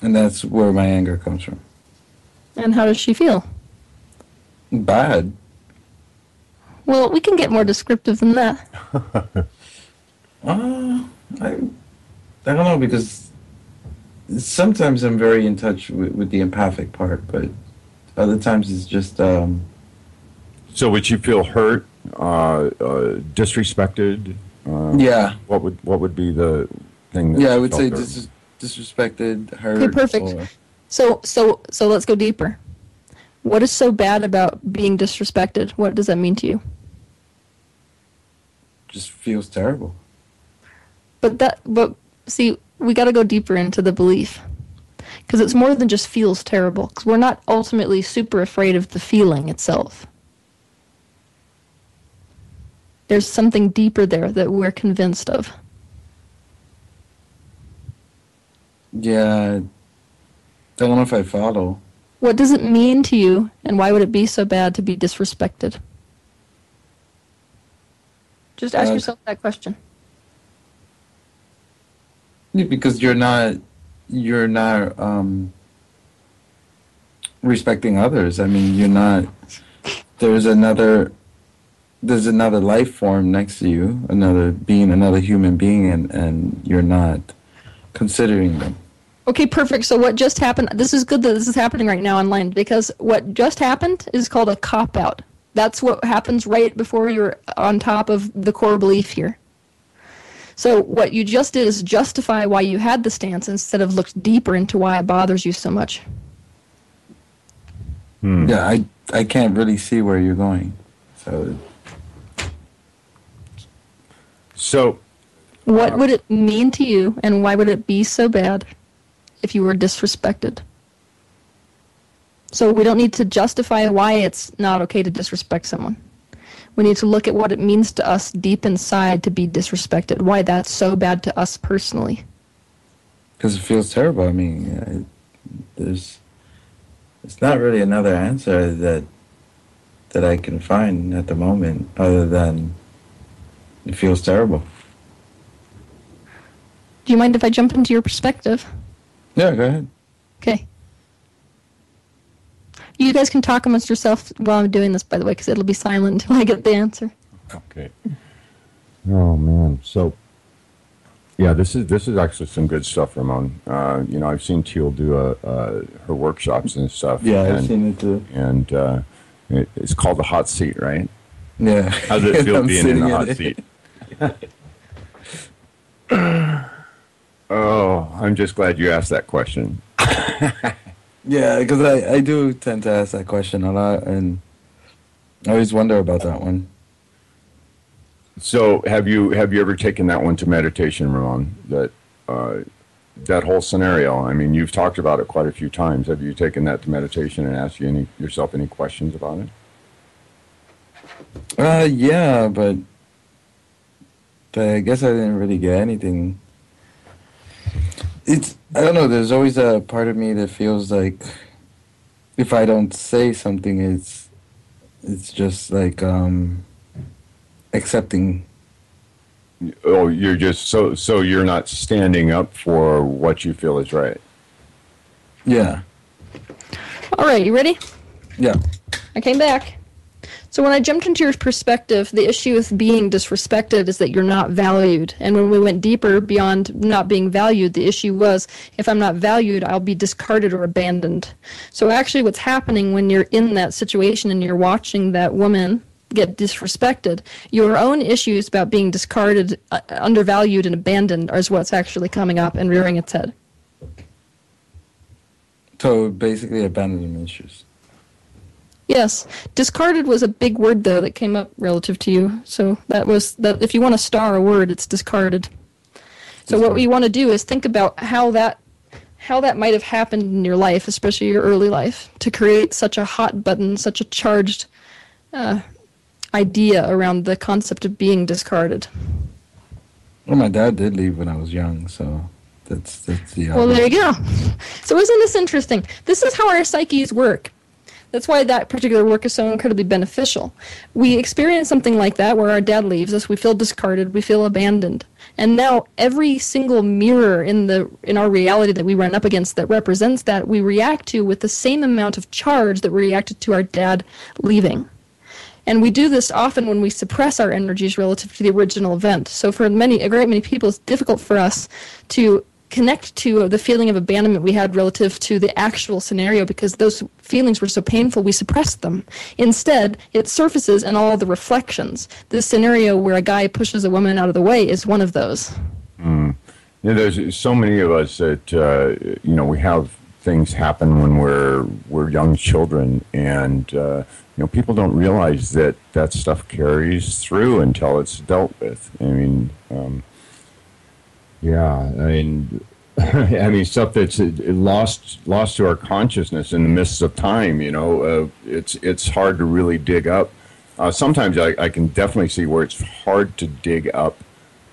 And that's where my anger comes from. And how does she feel? Bad. Well, we can get more descriptive than that. I don't know, because sometimes I'm very in touch with the empathic part, but other times it's just... So would you feel hurt, disrespected? Yeah. What would be the thing? That Yeah, I you would say felt hurt? disrespected, hurt. Okay, perfect. or- So let's go deeper. What is so bad about being disrespected? What does that mean to you? just feels terrible. But see, we got to go deeper into the belief. Because it's more than just feels terrible. Because we're not ultimately super afraid of the feeling itself. There's something deeper there that we're convinced of. Yeah, I don't know if I follow. What does it mean to you, and why would it be so bad to be disrespected? Just ask yourself that question. Yeah, because you're not respecting others. I mean, you're not. There's another life form next to you, another human being, and you're not considering them. Okay, perfect. So what just happened, this is good that this is happening right now online, because what just happened is called a cop-out. That's what happens right before you're on top of the core belief here. So what you just did is justify why you had the stance instead of look deeper into why it bothers you so much. Yeah, I can't really see where you're going. So What would it mean to you, and why would it be so bad if you were disrespected? So we don't need to justify why it's not okay to disrespect someone. We need to look at what it means to us deep inside to be disrespected, why that's so bad to us personally. Because it feels terrible. I mean, it's not really another answer that I can find at the moment, other than it feels terrible. Do you mind if I jump into your perspective? Yeah, go ahead. Okay. You guys can talk amongst yourself while I'm doing this, by the way, because it'll be silent until I get the answer. Okay. Oh man. So yeah, this is actually some good stuff, Ramon. I've seen Teal do her workshops and stuff. Yeah, I've seen it too. And it's called the hot seat, right? Yeah. How does it feel I'm being in sitting the in hot it. seat? Oh, I'm just glad you asked that question. Yeah, because I do tend to ask that question a lot, and I always wonder about that one. So, have you ever taken that one to meditation, Ramon? That whole scenario. I mean, you've talked about it quite a few times. Have you taken that to meditation and asked yourself any questions about it? Yeah, but I guess I didn't really get anything. I don't know, there's always a part of me that feels like if I don't say something, it's just like accepting. Oh, you're just so you're not standing up for what you feel is right. Yeah. All right, you ready? Yeah. I came back. So when I jumped into your perspective, the issue with being disrespected is that you're not valued. And when we went deeper beyond not being valued, the issue was, if I'm not valued, I'll be discarded or abandoned. So actually what's happening when you're in that situation and you're watching that woman get disrespected, your own issues about being discarded, undervalued, and abandoned is what's actually coming up and rearing its head. So basically abandonment issues. Yes. Discarded was a big word, though, that came up relative to you. So that was that. If you want to star a word, it's discarded. So what we want to do is think about how that might have happened in your life, especially your early life, to create such a hot button, such a charged idea around the concept of being discarded. Well, my dad did leave when I was young, so that's the. Well, there you go. So isn't this interesting? This is how our psyches work. That's why that particular work is so incredibly beneficial. We experience something like that where our dad leaves us, we feel discarded, we feel abandoned. And now every single mirror in our reality that we run up against that represents that, we react to with the same amount of charge that we reacted to our dad leaving. And we do this often when we suppress our energies relative to the original event. So for a great many people, it's difficult for us to connect to the feeling of abandonment we had relative to the actual scenario because those feelings were so painful we suppressed them. Instead, it surfaces in all the reflections. This scenario where a guy pushes a woman out of the way is one of those. Yeah, there's so many of us that we have things happen when we're young children, and people don't realize that stuff carries through until it's dealt with. I mean. Stuff that's lost to our consciousness in the midst of time. It's hard to really dig up. Sometimes I can definitely see where it's hard to dig up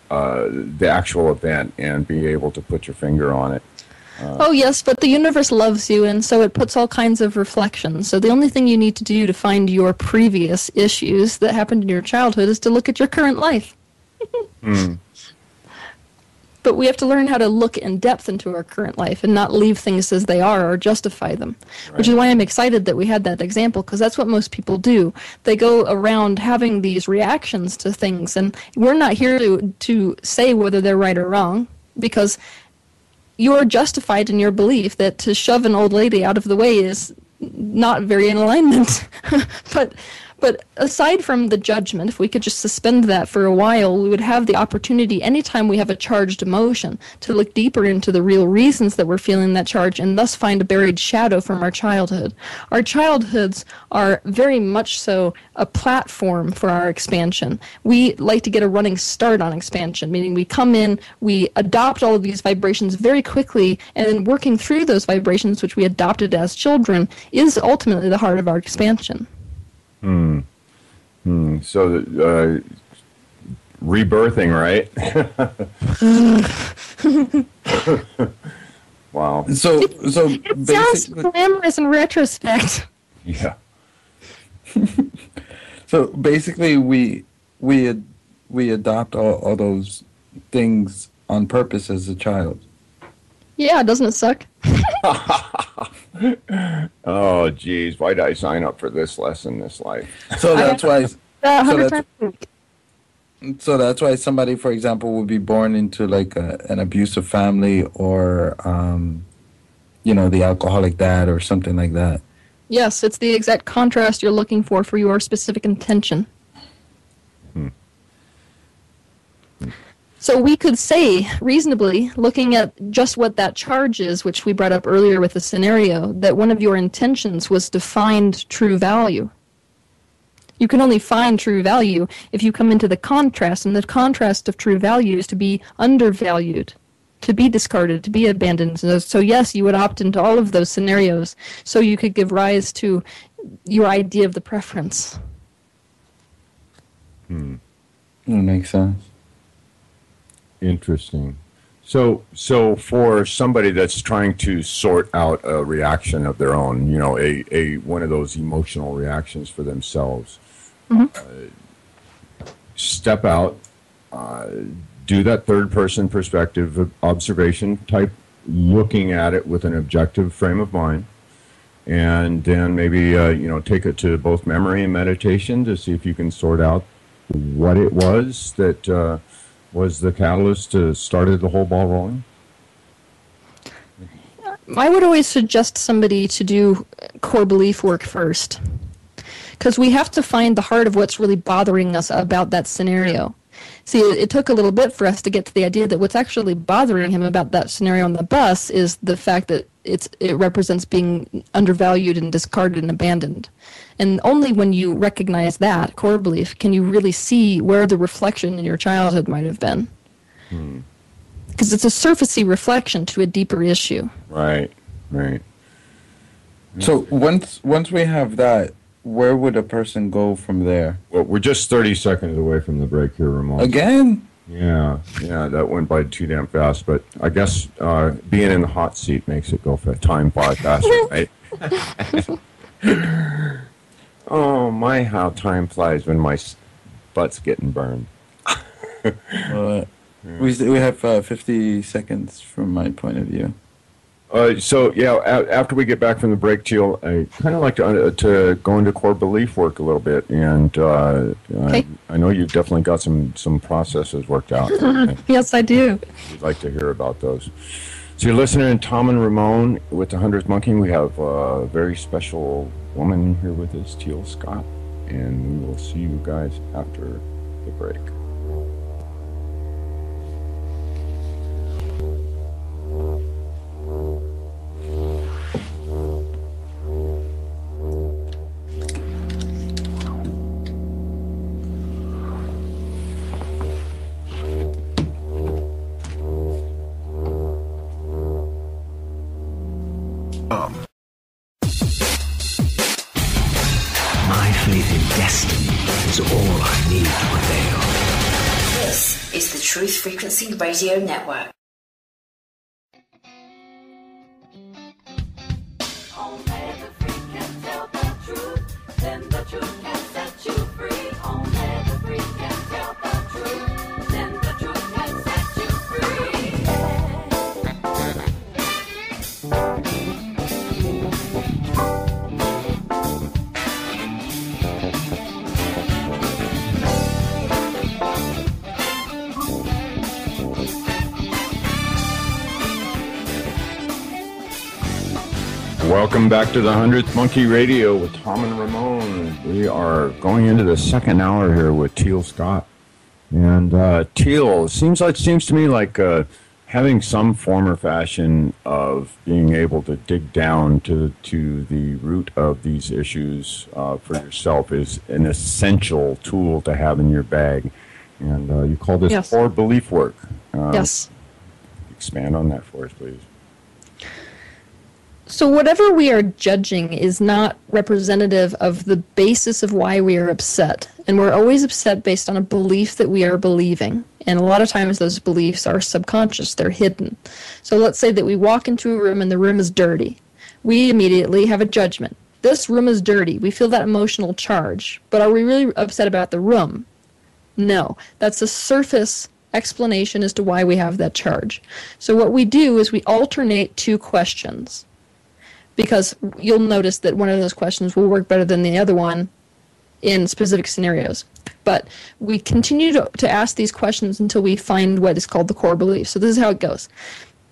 the actual event and be able to put your finger on it. Oh, yes, but the universe loves you, and so it puts all kinds of reflections. So the only thing you need to do to find your previous issues that happened in your childhood is to look at your current life. But we have to learn how to look in depth into our current life and not leave things as they are or justify them, right. Which is why I'm excited that we had that example, because that's what most people do. They go around having these reactions to things, and we're not here to say whether they're right or wrong, because you're justified in your belief that to shove an old lady out of the way is not very in alignment. But aside from the judgment, if we could just suspend that for a while, we would have the opportunity, anytime we have a charged emotion, to look deeper into the real reasons that we're feeling that charge and thus find a buried shadow from our childhood. Our childhoods are very much so a platform for our expansion. We like to get a running start on expansion, meaning we come in, we adopt all of these vibrations very quickly, and then working through those vibrations, which we adopted as children, is ultimately the heart of our expansion. So, rebirthing, right? Wow. So It sounds glamorous in retrospect. Yeah. So basically, we adopt all those things on purpose as a child. Yeah, doesn't it suck? Oh, geez. Why did I sign up for this lesson this life? So that's why. 100 times a week. So that's why somebody, for example, would be born into like an abusive family, or the alcoholic dad, or something like that. Yes, it's the exact contrast you're looking for your specific intention. So we could say, reasonably, looking at just what that charge is, which we brought up earlier with the scenario, that one of your intentions was to find true value. You can only find true value if you come into the contrast, and the contrast of true value is to be undervalued, to be discarded, to be abandoned. So yes, you would opt into all of those scenarios so you could give rise to your idea of the preference. That makes sense. Interesting. So for somebody that's trying to sort out a reaction of their own, a one of those emotional reactions for themselves, step out, do that third-person perspective observation type, looking at it with an objective frame of mind, and then maybe take it to both memory and meditation to see if you can sort out what it was that was the catalyst to started the whole ball rolling? I would always suggest somebody to do core belief work first, because we have to find the heart of what's really bothering us about that scenario. See, it took a little bit for us to get to the idea that what's actually bothering him about that scenario on the bus is the fact that it represents being undervalued and discarded and abandoned. And only when you recognize that core belief can you really see where the reflection in your childhood might have been. Because it's a surfacey reflection to a deeper issue. Right. So once we have that, where would a person go from there? Well, we're just 30 seconds away from the break here, Ramon. Again? Yeah, that went by too damn fast. But I guess being in the hot seat makes it go for time far faster, right? Oh my, how time flies when my butt's getting burned. We have 50 seconds from my point of view. So yeah, after we get back from the break, Teal, I kind of like to go into core belief work a little bit, and Okay. I know you've definitely got some processes worked out. Yes, I do. We'd like to hear about those. So you're listening to Tom and Ramon with the 100th Monkey. We have a very special woman here with us, Teal Scott, and we will see you guys after the break. My faith in destiny is all I need to prevail. This is the Truth Frequency Radio Network. Only the free can tell the truth, then the truth can set you free. Only the free can tell the truth, then the truth can set you free. Welcome back to the 100th Monkey Radio with Tom and Ramon. We are going into the second hour here with Teal Scott. And Teal, seems to me like having some form or fashion of being able to dig down to the root of these issues for yourself is an essential tool to have in your bag. And you call this core belief work. Yes. Expand on that for us, please. So whatever we are judging is not representative of the basis of why we are upset. And we're always upset based on a belief that we are believing. And a lot of times those beliefs are subconscious, they're hidden. So let's say that we walk into a room and the room is dirty. We immediately have a judgment. This room is dirty. We feel that emotional charge. But are we really upset about the room? No. That's a surface explanation as to why we have that charge. So what we do is we alternate two questions. Because you'll notice that one of those questions will work better than the other one in specific scenarios. But we continue to ask these questions until we find what is called the core belief. So this is how it goes.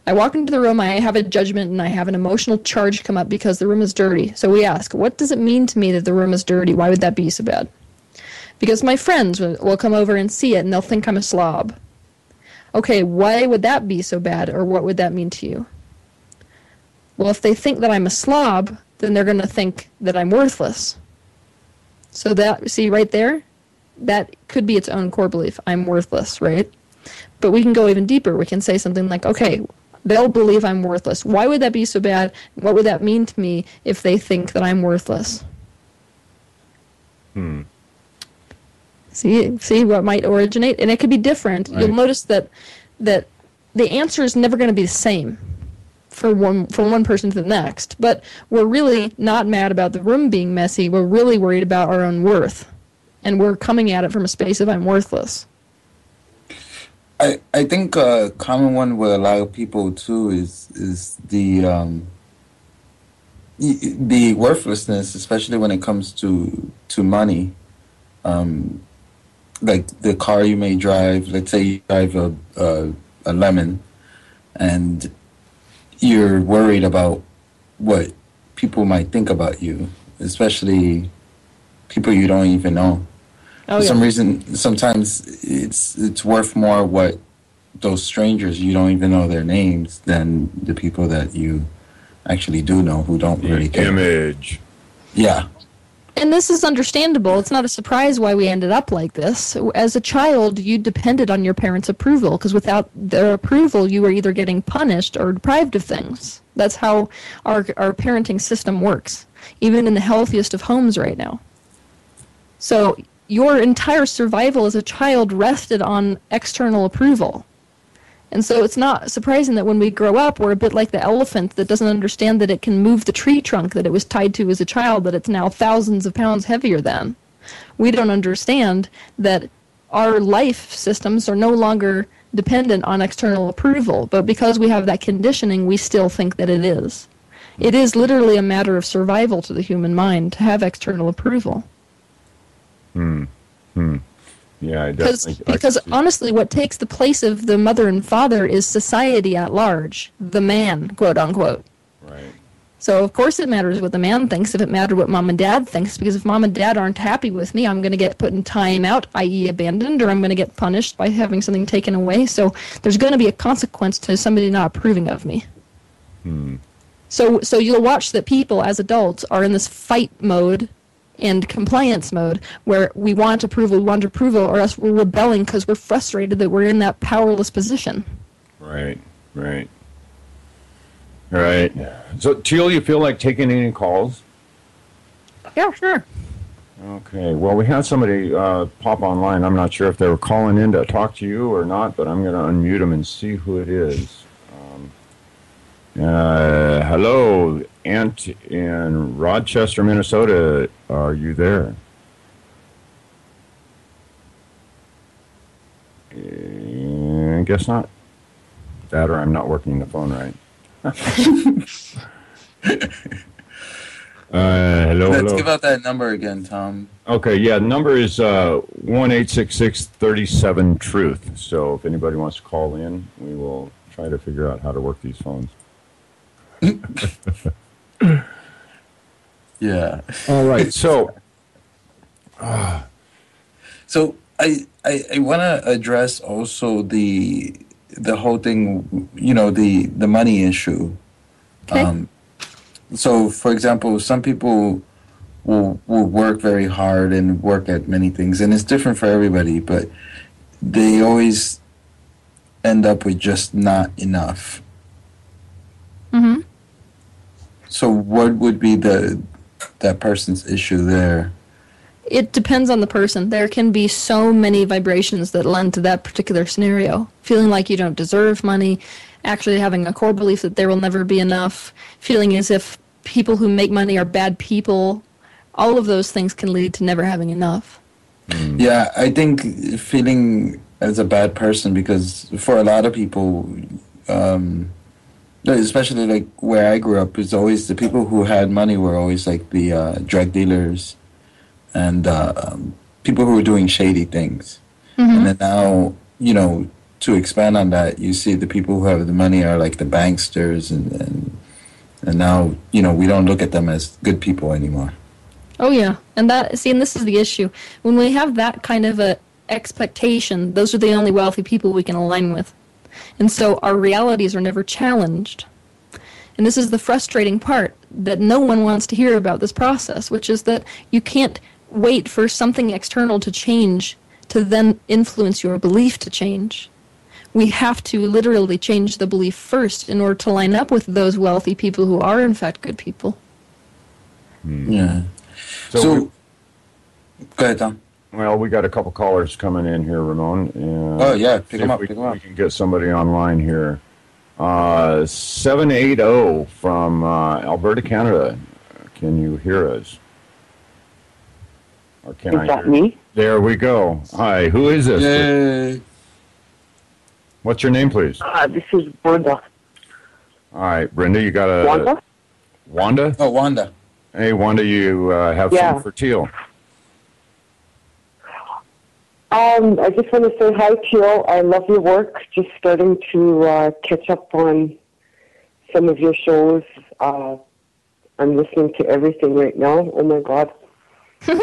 I walk into the room, I have a judgment, and I have an emotional charge come up because the room is dirty. So we ask, what does it mean to me that the room is dirty? Why would that be so bad? Because my friends will come over and see it, and they'll think I'm a slob. Okay, why would that be so bad, or what would that mean to you? Well, if they think that I'm a slob, then they're going to think that I'm worthless. So that, see right there, that could be its own core belief. I'm worthless, right? But we can go even deeper. We can say something like, okay, they'll believe I'm worthless. Why would that be so bad? What would that mean to me if they think that I'm worthless? See what might originate? And it could be different. Right. You'll notice that the answer is never going to be the same from one person to the next. But we're really not mad about the room being messy. We're really worried about our own worth. And we're coming at it from a space of I'm worthless. I think a common one where a lot of people too is the worthlessness, especially when it comes to money. Like the car you may drive. Let's say you drive a lemon, and you're worried about what people might think about you, especially people you don't even know. For some reason, sometimes it's worth more what those strangers you don't even know their names than the people that you actually do know who don't really care. Image. Yeah. And this is understandable. It's not a surprise why we ended up like this. As a child, you depended on your parents' approval, because without their approval, you were either getting punished or deprived of things. That's how our parenting system works, even in the healthiest of homes right now. So your entire survival as a child rested on external approval. And so it's not surprising that when we grow up, we're a bit like the elephant that doesn't understand that it can move the tree trunk that it was tied to as a child, that it's now thousands of pounds heavier than. We don't understand that our life systems are no longer dependent on external approval, but because we have that conditioning, we still think that it is. It is literally a matter of survival to the human mind to have external approval. Yeah, because honestly, what takes the place of the mother and father is society at large, the man, quote unquote. Right. So of course it matters what the man thinks if it mattered what mom and dad thinks, because if mom and dad aren't happy with me, I'm going to get put in timeout, i.e. abandoned, or I'm going to get punished by having something taken away. So there's going to be a consequence to somebody not approving of me. So you'll watch that people as adults are in this fight mode and compliance mode where we want approval, or else we're rebelling because we're frustrated that we're in that powerless position. Right. So, Teal, you feel like taking any calls? Yeah, sure. Okay. Well, we had somebody pop online. I'm not sure if they were calling in to talk to you or not, but I'm going to unmute them and see who it is. Hello, Ant in Rochester, Minnesota. Are you there? I guess not. That or I'm not working the phone right. Hello. Let's give out that number again, Tom. Okay, yeah, the number is 1-866-37-TRUTH. So if anybody wants to call in, we will try to figure out how to work these phones. Yeah. All right. So, So I want to address also the whole thing, the money issue. Okay. So, for example, some people will work very hard and work at many things, and it's different for everybody, but they always end up with just not enough. Mm-hmm. So what would be that person's issue there? It depends on the person. There can be so many vibrations that lend to that particular scenario. Feeling like you don't deserve money, actually having a core belief that there will never be enough, feeling as if people who make money are bad people. All of those things can lead to never having enough. Yeah, I think feeling as a bad person, because for a lot of people, especially like where I grew up, is always the people who had money were always like the drug dealers and people who were doing shady things. And then now, to expand on that, you see the people who have the money are like the banksters, and now, we don't look at them as good people anymore. Oh yeah, and this is the issue. When we have that kind of a expectation, those are the only wealthy people we can align with. And so our realities are never challenged. And this is the frustrating part, that no one wants to hear about this process, which is that you can't wait for something external to change to then influence your belief to change. We have to literally change the belief first in order to line up with those wealthy people who are in fact good people. Yeah. So go ahead, Tom. well, we got a couple callers coming in here, Ramon. And Oh, yeah, see pick 'em if up, we, pick 'em up. we can get somebody online here. 780 from Alberta, Canada. Can you hear us? Or can I hear me? There we go. Hi, who is this? Yay. What's your name, please? This is Brenda. All right, Brenda, you got a... Wanda? Wanda? Oh, Wanda. Hey, Wanda, you have Yeah. something for Teal. I just want to say hi, Teal. I love your work. Just starting to catch up on some of your shows. I'm listening to everything right now. Oh, my God. I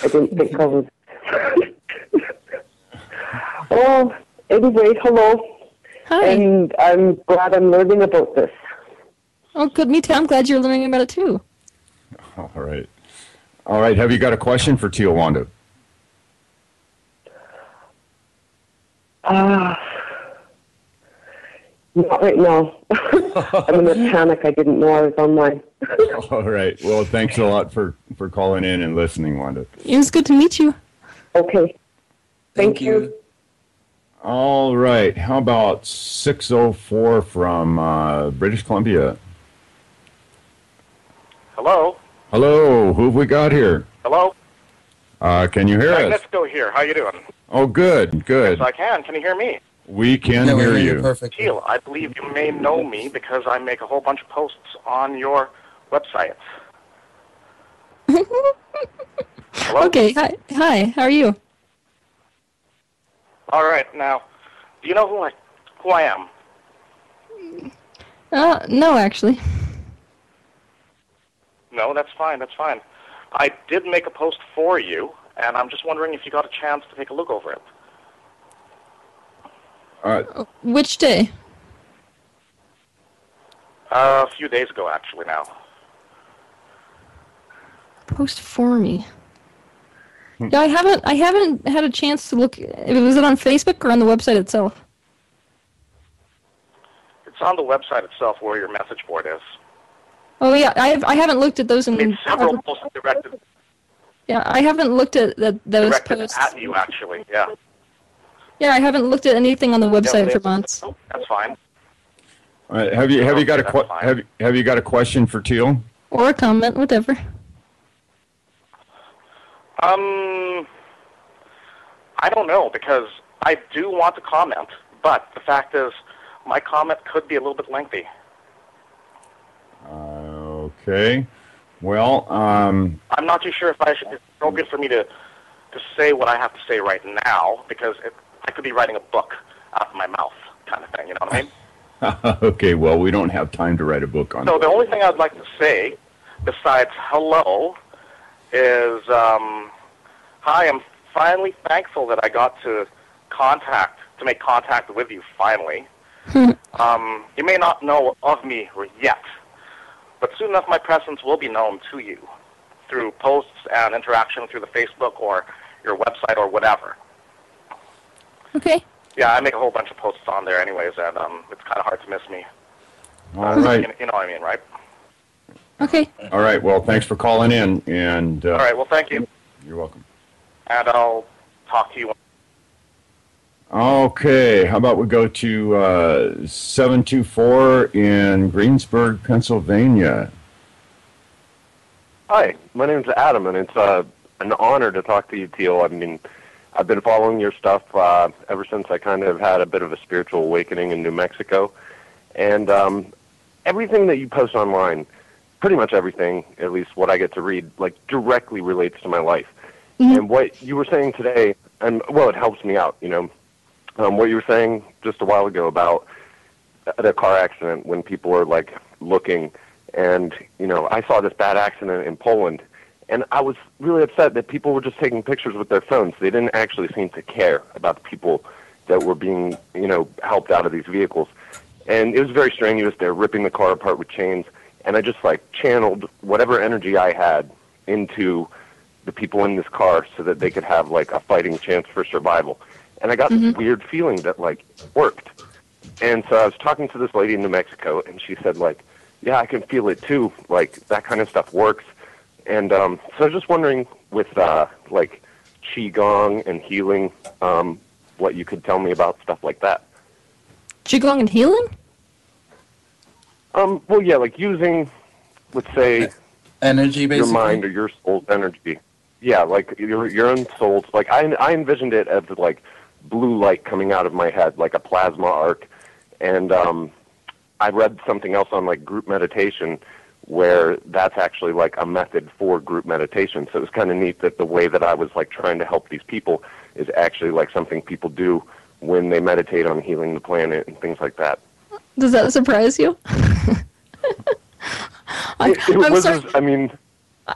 didn't think I was... Oh, anyway, hello. Hi. And I'm glad I'm learning about this. Oh, good. Me too. I'm glad you're learning about it too. All right. All right, have you got a question for Teal, Wanda? Not right now. I'm in a panic. I didn't know I was online. All right. Well, thanks a lot for calling in and listening, Wanda. It was good to meet you. Okay. Thank you. All right. How about 604 from British Columbia? Hello? Hello. Who have we got here? Hello? Can you hear us? Magneto here. How you doing? Oh, good. Good. Yes, I can. Can you hear me? We can Yeah, we hear hear you. perfectly. Teal, I believe you may know me because I make a whole bunch of posts on your website. Hello? Okay. Hi. How are you? All right. Now, do you know who I am? No, actually. No, that's fine. That's fine. I did make a post for you, and I'm just wondering if you got a chance to take a look over it. Which day? A few days ago, actually. Now. Post for me. Yeah, I haven't had a chance to look. Was it on Facebook or on the website itself? It's on the website itself where your message board is. Oh yeah, I haven't looked at those in. It's several posts directed Yeah, I haven't looked at those directed posts. at you, actually. Yeah. Yeah, I haven't looked at anything on the website for months. Oh, that's fine. All right, have you got a that's fine. have you got a question for Teal? Or a comment, whatever. I don't know, because I do want to comment, but the fact is, my comment could be a little bit lengthy. Okay. Well, I'm not too sure if it's appropriate for me to say what I have to say right now, because I could be writing a book out of my mouth, kind of thing, you know what I mean? okay, well, we don't have time to write a book on So it. the only thing I'd like to say besides hello is, hi, I'm finally thankful that I got to make contact with you finally. You may not know of me yet, but soon enough my presence will be known to you through posts and interaction through the Facebook or your website or whatever. Okay. Yeah, I make a whole bunch of posts on there anyways, and it's kind of hard to miss me. All right. You know what I mean, right? Okay. All right. Well, thanks for calling in. And All right, well, thank you. You're welcome. And I'll talk to you. Okay. How about we go to 724 in Greensburg, Pennsylvania? Hi, my name's Adam, and it's an honor to talk to you, Teal. I mean, I've been following your stuff ever since I kind of had a bit of a spiritual awakening in New Mexico. And everything that you post online, pretty much everything, at least what I get to read, like directly relates to my life. Mm-hmm. And what you were saying today, and well, it helps me out, you know. What you were saying just a while ago about the car accident when people are like looking, and you know, I saw this bad accident in Poland, and I was really upset that people were just taking pictures with their phones. They didn't actually seem to care about the people that were being, you know, helped out of these vehicles. And it was very strenuous. They're ripping the car apart with chains, and I just like channeled whatever energy I had into the people in this car so that they could have like a fighting chance for survival. And I got this weird feeling that like worked. And so I was talking to this lady in New Mexico, and she said like, yeah, I can feel it too. Like that kind of stuff works. And so I was just wondering with like Qigong and healing, what you could tell me about stuff like that. Qigong and healing? Well, yeah, like using, let's say, energy, basically. Your mind or your soul's energy. Yeah, like your own soul's. Like I envisioned it as like blue light coming out of my head, like a plasma arc. And I read something else on like group meditation, where that's actually like a method for group meditation. So it was kind of neat that the way that I was like trying to help these people is actually like something people do when they meditate on healing the planet and things like that. Does that surprise you? I'm sorry. I mean,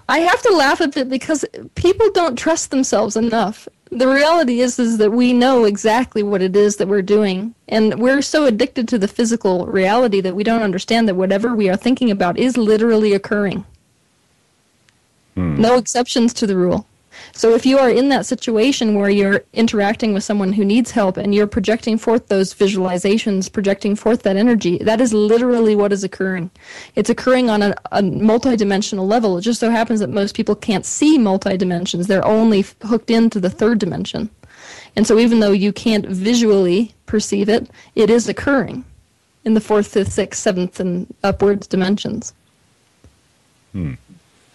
I have to laugh a bit because people don't trust themselves enough. The reality is that we know exactly what it is that we're doing, and we're so addicted to the physical reality that we don't understand that whatever we are thinking about is literally occurring. No exceptions to the rule. So if you are in that situation where you're interacting with someone who needs help and you're projecting forth those visualizations, projecting forth that energy, that is literally what is occurring. It's occurring on a multidimensional level. It just so happens that most people can't see multidimensions. They're only hooked into the third dimension. And so even though you can't visually perceive it, it is occurring in the fourth, fifth, sixth, seventh, and upwards dimensions.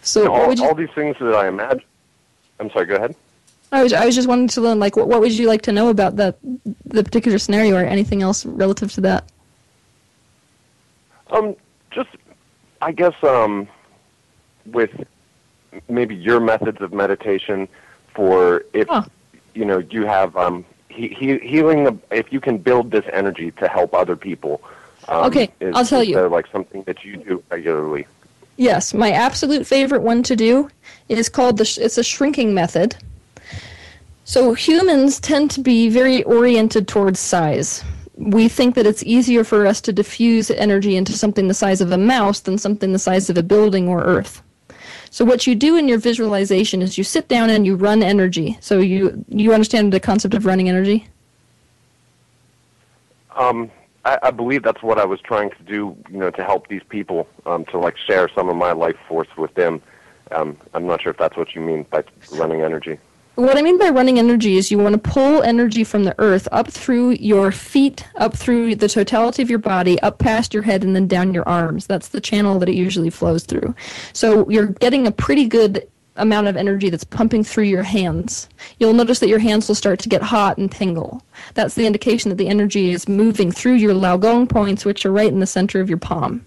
So all these things that I imagine. I'm sorry, go ahead. I was just wanting to learn, like, what would you like to know about the particular scenario or anything else relative to that? Just, I guess, with maybe your methods of meditation for if, you know, you have healing, if you can build this energy to help other people. Okay, I'll tell you. Is there, like, something that you do regularly? Yes, my absolute favorite one to do is called it's a shrinking method. So humans tend to be very oriented towards size. We think that it's easier for us to diffuse energy into something the size of a mouse than something the size of a building or earth. So what you do in your visualization is you sit down and you run energy. So you understand the concept of running energy? I believe that's what I was trying to do, you know, to help these people, to like share some of my life force with them. I'm not sure if that's what you mean by running energy. What I mean by running energy is you want to pull energy from the earth up through your feet, up through the totality of your body, up past your head, and then down your arms. That's the channel that it usually flows through. So you're getting a pretty good amount of energy that's pumping through your hands. You'll notice that your hands will start to get hot and tingle. That's the indication that the energy is moving through your Laogong points, which are right in the center of your palm.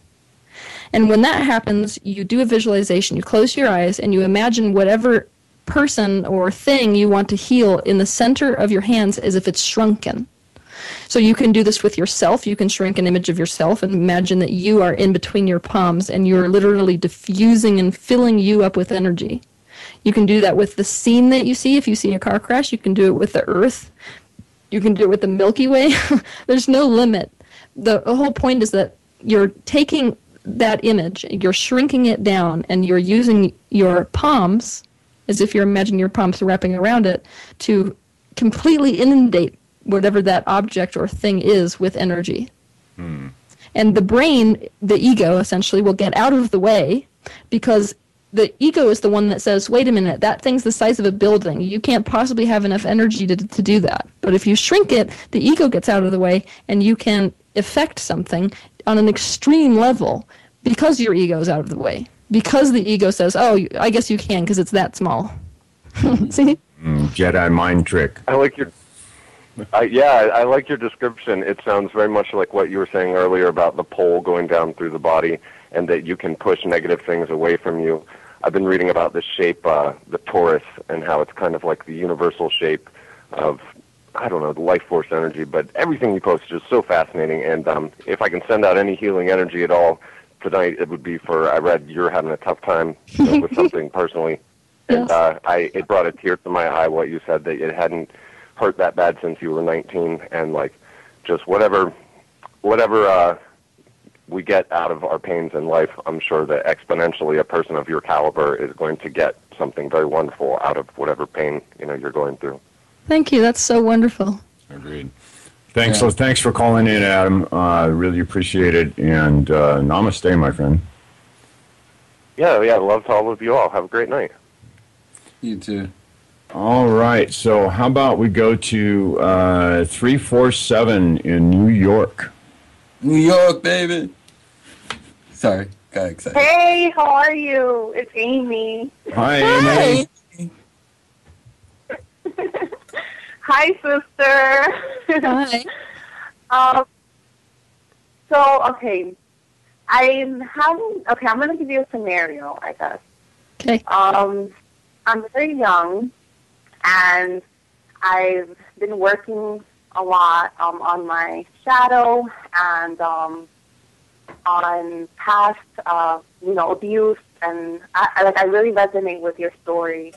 And when that happens, you do a visualization. You close your eyes and you imagine whatever person or thing you want to heal in the center of your hands as if it's shrunken. So you can do this with yourself. You can shrink an image of yourself and imagine that you are in between your palms and you're literally diffusing and filling you up with energy. You can do that with the scene that you see. If you see a car crash, you can do it with the earth. You can do it with the Milky Way. There's no limit. The whole point is that you're taking that image, you're shrinking it down, and you're using your palms, as if you're imagining your palms wrapping around it, to completely inundate whatever that object or thing is with energy. And the brain, the ego, essentially, will get out of the way because the ego is the one that says, wait a minute, that thing's the size of a building. You can't possibly have enough energy to do that. But if you shrink it, the ego gets out of the way, and you can affect something on an extreme level because your ego is out of the way. Because the ego says, oh, I guess you can because it's that small. See? Jedi mind trick. I like your... I like your description. It sounds very much like what you were saying earlier about the pole going down through the body and that you can push negative things away from you. I've been reading about this shape, the torus, and how it's kind of like the universal shape of, I don't know, the life force energy, but everything you post is just so fascinating. And if I can send out any healing energy at all tonight, it would be for, I read you're having a tough time with something personally. And it brought a tear to my eye what you said, that it hadn't hurt that bad since you were 19, and like just whatever we get out of our pains in life, I'm sure that exponentially a person of your caliber is going to get something very wonderful out of whatever pain you're going through. Thank you. That's so wonderful. Agreed. Thanks. So thanks for calling in, Adam. Really appreciate it. And namaste, my friend. Yeah. Love to all of you all. Have a great night. You too. All right. So how about we go to 347 in New York? New York, baby. Sorry, got excited. Hey, how are you? It's Amy. Hi, Amy. Hi, sister. Hi. I'm going to give you a scenario, I guess. Okay. I'm very young, and I've been working a lot on my shadow and on past, abuse, and I really resonate with your story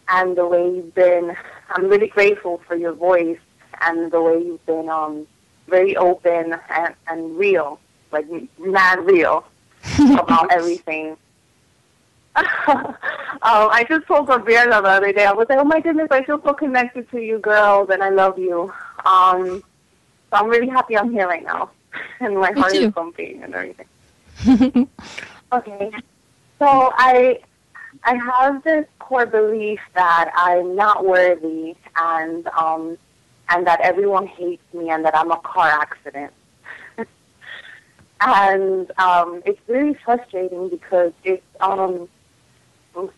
and the way you've been. I'm really grateful for your voice and the way you've been very open and real, like mad real about everything. I just told Gabriela the other day, I was like, oh my goodness, I feel so connected to you girls, and I love you. So I'm really happy I'm here right now, and my heart is pumping and everything. Okay, so I have this core belief that I'm not worthy, and that everyone hates me, and that I'm a car accident. And it's really frustrating because it's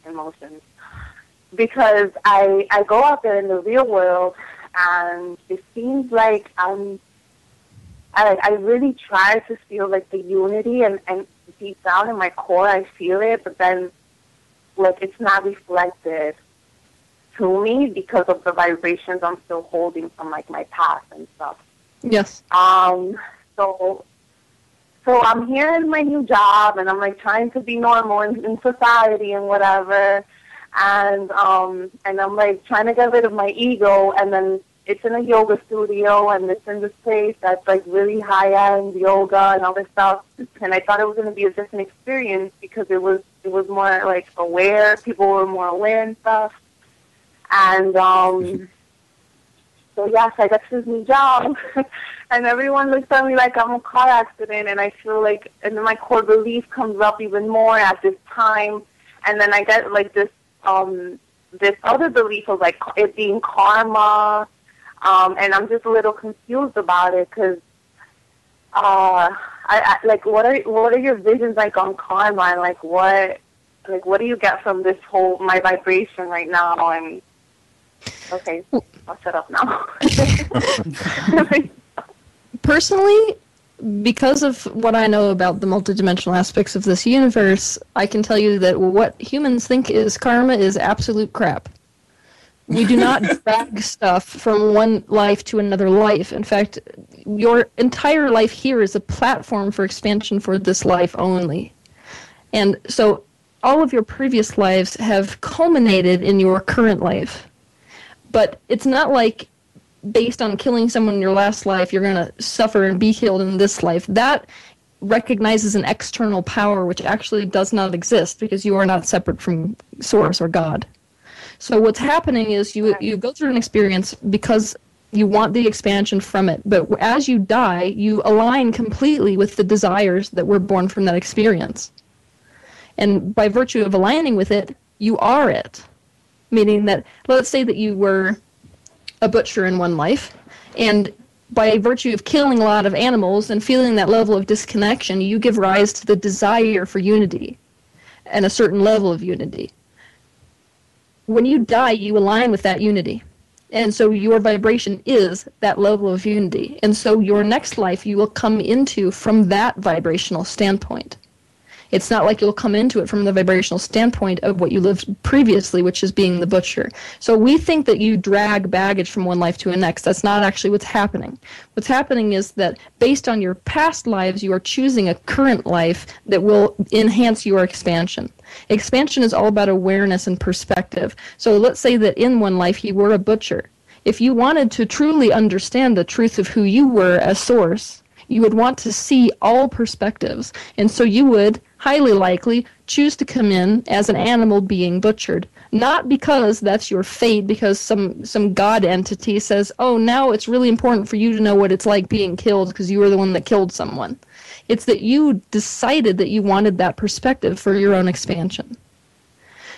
emotions. Because I go out there in the real world, and it seems like I really try to feel like the unity, and deep down in my core I feel it, but then like it's not reflected to me because of the vibrations I'm still holding from like my past and stuff. Yes. So I'm here in my new job, and I'm like trying to be normal in society and whatever, and I'm like trying to get rid of my ego, and then it's in a yoga studio, and it's in this place that's like really high-end yoga and all this stuff, and I thought it was going to be a different experience because it was more like aware, people were more aware and stuff, and so yes, I got this new job, and everyone looks at me like I'm a car accident, and I feel like, and then my core belief comes up even more at this time, and then I get like this other belief of like it being karma, and I'm just a little confused about it because I like what are your visions like on karma, and like what do you get from this whole my vibration right now? And okay, I'll shut up now. Personally, because of what I know about the multidimensional aspects of this universe, I can tell you that what humans think is karma is absolute crap. We do not drag stuff from one life to another life. In fact, your entire life here is a platform for expansion for this life only. And so all of your previous lives have culminated in your current life. But it's not like based on killing someone in your last life, you're going to suffer and be killed in this life. That recognizes an external power which actually does not exist because you are not separate from Source or God. So what's happening is you go through an experience because you want the expansion from it. But as you die, you align completely with the desires that were born from that experience. And by virtue of aligning with it, you are it. Meaning that, let's say that you were a butcher in one life, and by virtue of killing a lot of animals and feeling that level of disconnection, you give rise to the desire for unity and a certain level of unity. When you die, you align with that unity. And so your vibration is that level of unity. And so your next life you will come into from that vibrational standpoint. It's not like you'll come into it from the vibrational standpoint of what you lived previously, which is being the butcher. So we think that you drag baggage from one life to the next. That's not actually what's happening. What's happening is that based on your past lives, you are choosing a current life that will enhance your expansion. Expansion is all about awareness and perspective. So let's say that in one life you were a butcher. If you wanted to truly understand the truth of who you were as Source, you would want to see all perspectives. And so you would highly likely choose to come in as an animal being butchered. Not because that's your fate, because some God entity says, oh, now it's really important for you to know what it's like being killed because you were the one that killed someone. It's that you decided that you wanted that perspective for your own expansion.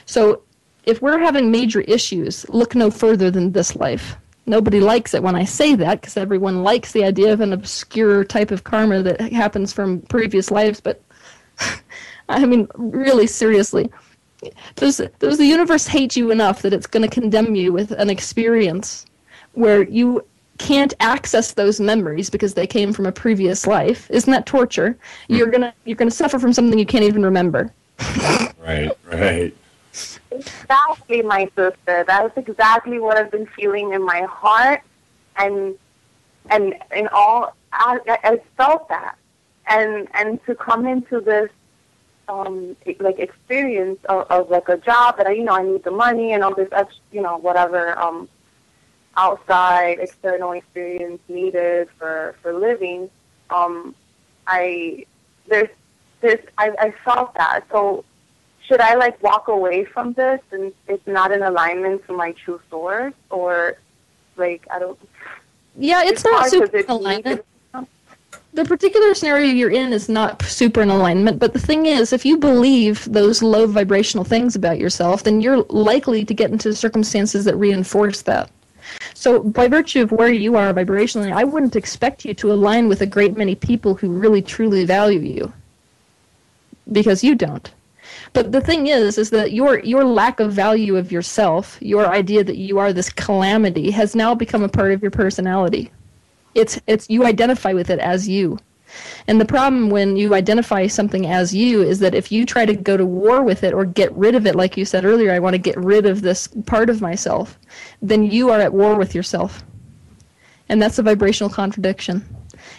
So if we're having major issues, look no further than this life. Nobody likes it when I say that because everyone likes the idea of an obscure type of karma that happens from previous lives, but I mean, really seriously, does the universe hate you enough that it's going to condemn you with an experience where you can't access those memories because they came from a previous life? Isn't that torture? You're gonna suffer from something you can't even remember. Right. Exactly, my sister. That's exactly what I've been feeling in my heart, and in all, I felt that, and to come into this like experience of like a job that I need the money and all this whatever outside external experience needed for living. I felt that. So should I like walk away from this and it's not in alignment to my true Source, or like I don't? Yeah, it's not super in alignment. The particular scenario you're in is not super in alignment, but the thing is, if you believe those low vibrational things about yourself, then you're likely to get into circumstances that reinforce that. So by virtue of where you are vibrationally, I wouldn't expect you to align with a great many people who really truly value you, because you don't. But the thing is that your lack of value of yourself, your idea that you are this calamity, has now become a part of your personality. It's you identify with it as you. And the problem when you identify something as you is that if you try to go to war with it or get rid of it, like you said earlier, I want to get rid of this part of myself, then you are at war with yourself. And that's a vibrational contradiction.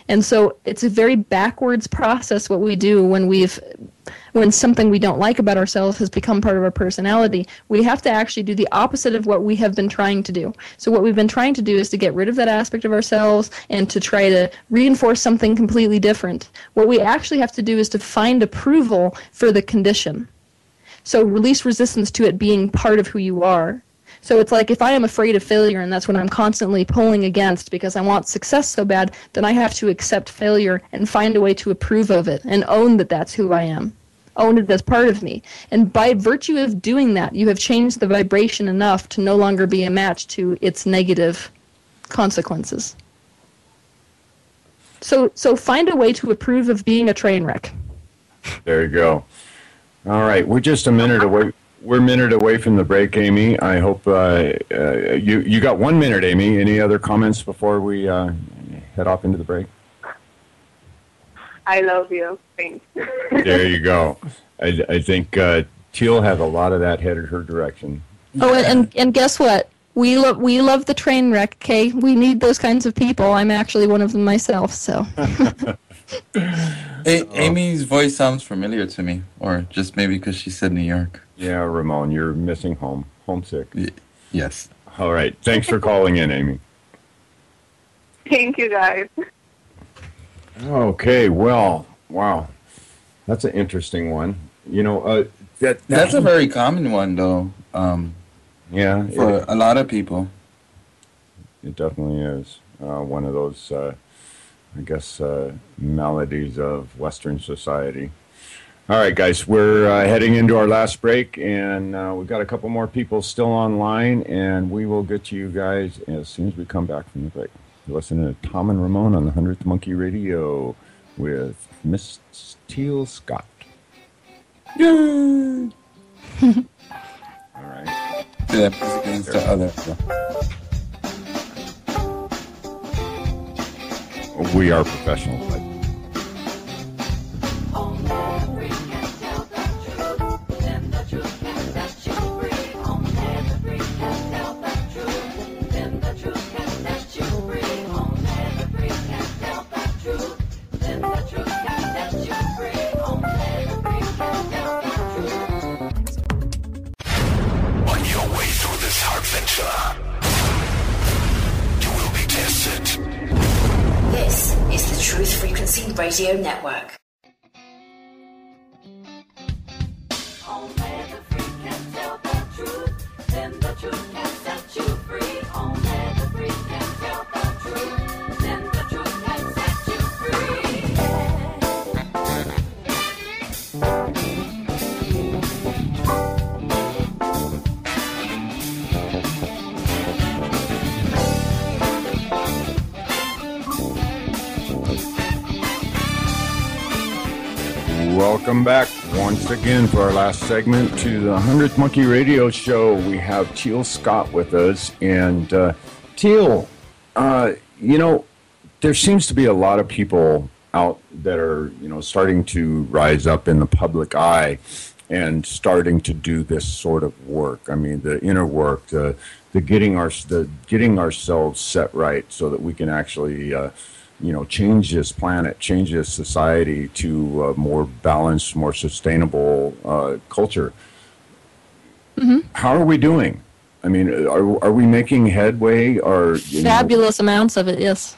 And so it's a very backwards process what we do when something we don't like about ourselves has become part of our personality. We have to actually do the opposite of what we have been trying to do. So what we've been trying to do is to get rid of that aspect of ourselves and to try to reinforce something completely different. What we actually have to do is to find approval for the condition. So release resistance to it being part of who you are. So it's like if I am afraid of failure and that's what I'm constantly pulling against because I want success so bad, then I have to accept failure and find a way to approve of it and own that that's who I am. Own it as part of me. And by virtue of doing that, you have changed the vibration enough to no longer be a match to its negative consequences. So find a way to approve of being a train wreck. There you go. All right, we're just a minute away. We're a minute away from the break, Amy. I hope you got 1 minute, Amy. Any other comments before we head off into the break? I love you. Thanks. There you go. I think Teal has a lot of that headed her direction. Oh, and guess what? We love the train wreck, okay? We need those kinds of people. I'm actually one of them myself, so. Amy's voice sounds familiar to me, or just maybe because she said New York. Yeah, Ramon, you're missing home. Homesick. Yes. All right. Thanks for calling in, Amy. Thank you, guys. Okay, well, wow. That's an interesting one. You know, that's a very common one, though. Yeah. For a lot of people. It definitely is. One of those, I guess, maladies of Western society. All right, guys, we're heading into our last break, and we've got a couple more people still online, and we will get to you guys as soon as we come back from the break. You're listening to Tom and Ramon on the 100th Monkey Radio with Miss Teal Scott. Yay! All right. Yeah, against the other. We are professionals, but This is the Truth Frequency Radio Network. welcome back once again for our last segment to the 100th Monkey Radio Show. We have Teal Scott with us. And Teal, you know, there seems to be a lot of people out that are, you know, starting to rise up in the public eye and starting to do this sort of work. I mean, the inner work, the getting ourselves set right so that we can actually you know, change this planet, change this society to a more balanced, more sustainable culture. Mm-hmm. How are we doing? I mean, are we making headway? Or fabulous amounts of it? Yes.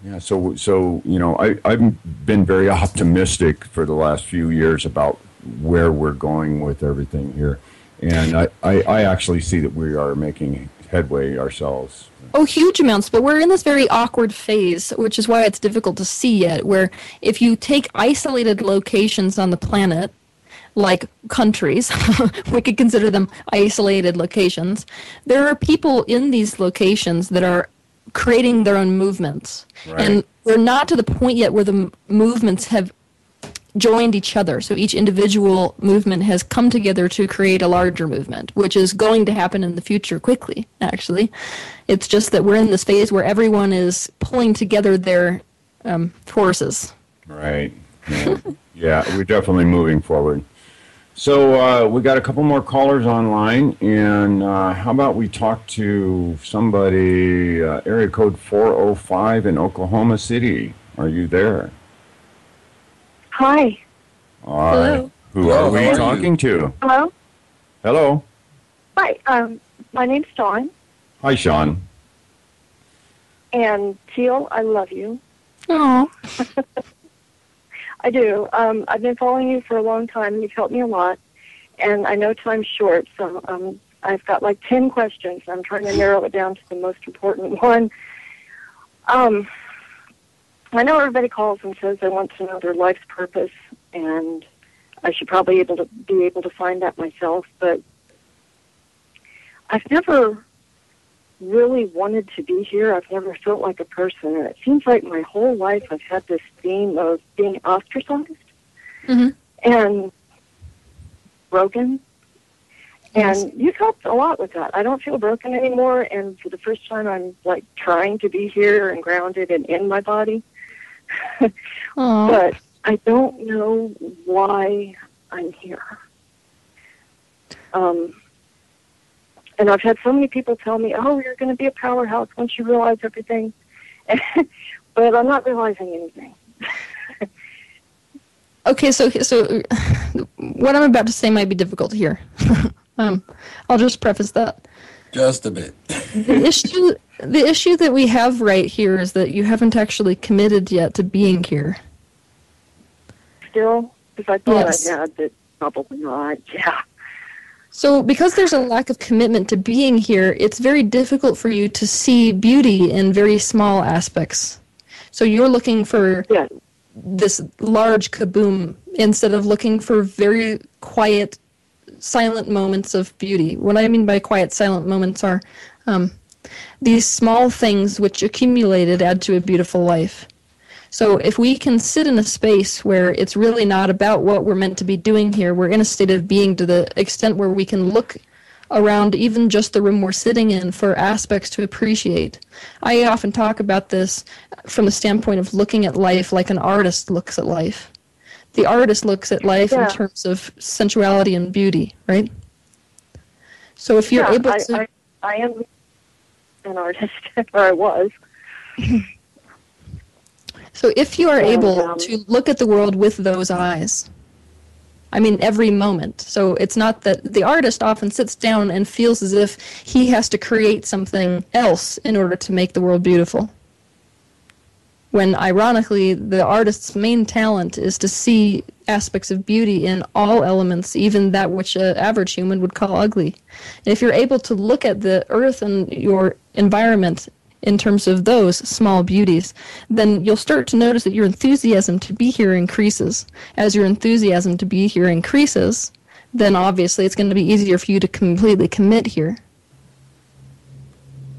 Yeah. So you know, I've been very optimistic for the last few years about where we're going with everything here, and I actually see that we are making headway ourselves. Oh, huge amounts, but we're in this very awkward phase, which is why it's difficult to see yet, where if you take isolated locations on the planet, like countries, we could consider them isolated locations, there are people in these locations that are creating their own movements. Right. And we're not to the point yet where the movements have joined each other. So each individual movement has come together to create a larger movement, which is going to happen in the future quickly, actually. It's just that we're in this phase where everyone is pulling together their forces. Right. Yeah, yeah, we're definitely moving forward. So we got a couple more callers online, and how about we talk to somebody, area code 405 in Oklahoma City. Are you there? Hi. All right. Who are we talking to? Hello? Hello. Hi. My name's Swan. Hi, Sean. And Teal, I love you. Oh. I do. I've been following you for a long time. You've helped me a lot. And I know time's short, so I've got like 10 questions. I'm trying to narrow it down to the most important one. I know everybody calls and says they want to know their life's purpose, and I should probably be able to find that myself, but I've never really wanted to be here. I've never felt like a person, and it seems like my whole life I've had this theme of being ostracized and broken. And you've helped a lot with that. I don't feel broken anymore, and for the first time I'm like trying to be here and grounded and in my body. But I don't know why I'm here. And I've had so many people tell me, oh, you're going to be a powerhouse once you realize everything. But I'm not realizing anything. Okay, so what I'm about to say might be difficult to hear. I'll just preface that. Just a bit. The issue that we have right here is that you haven't actually committed yet to being here. Still? Because I thought Yes. I had, but probably not. Yeah. So because there's a lack of commitment to being here, it's very difficult for you to see beauty in very small aspects. So you're looking for this large kaboom instead of looking for very quiet, silent moments of beauty. What I mean by quiet, silent moments are these small things which accumulated add to a beautiful life. So if we can sit in a space where it's really not about what we're meant to be doing here, we're in a state of being to the extent where we can look around even just the room we're sitting in for aspects to appreciate. I often talk about this from the standpoint of looking at life like an artist looks at life. The artist looks at life in terms of sensuality and beauty, right? So if you're able to... I am an artist, or I was. So if you are able to look at the world with those eyes, I mean every moment. So it's not that the artist often sits down and feels as if he has to create something else in order to make the world beautiful. When ironically, the artist's main talent is to see aspects of beauty in all elements, even that which an average human would call ugly. And if you're able to look at the earth and your environment in terms of those small beauties, then you'll start to notice that your enthusiasm to be here increases. As your enthusiasm to be here increases, then obviously it's going to be easier for you to completely commit here.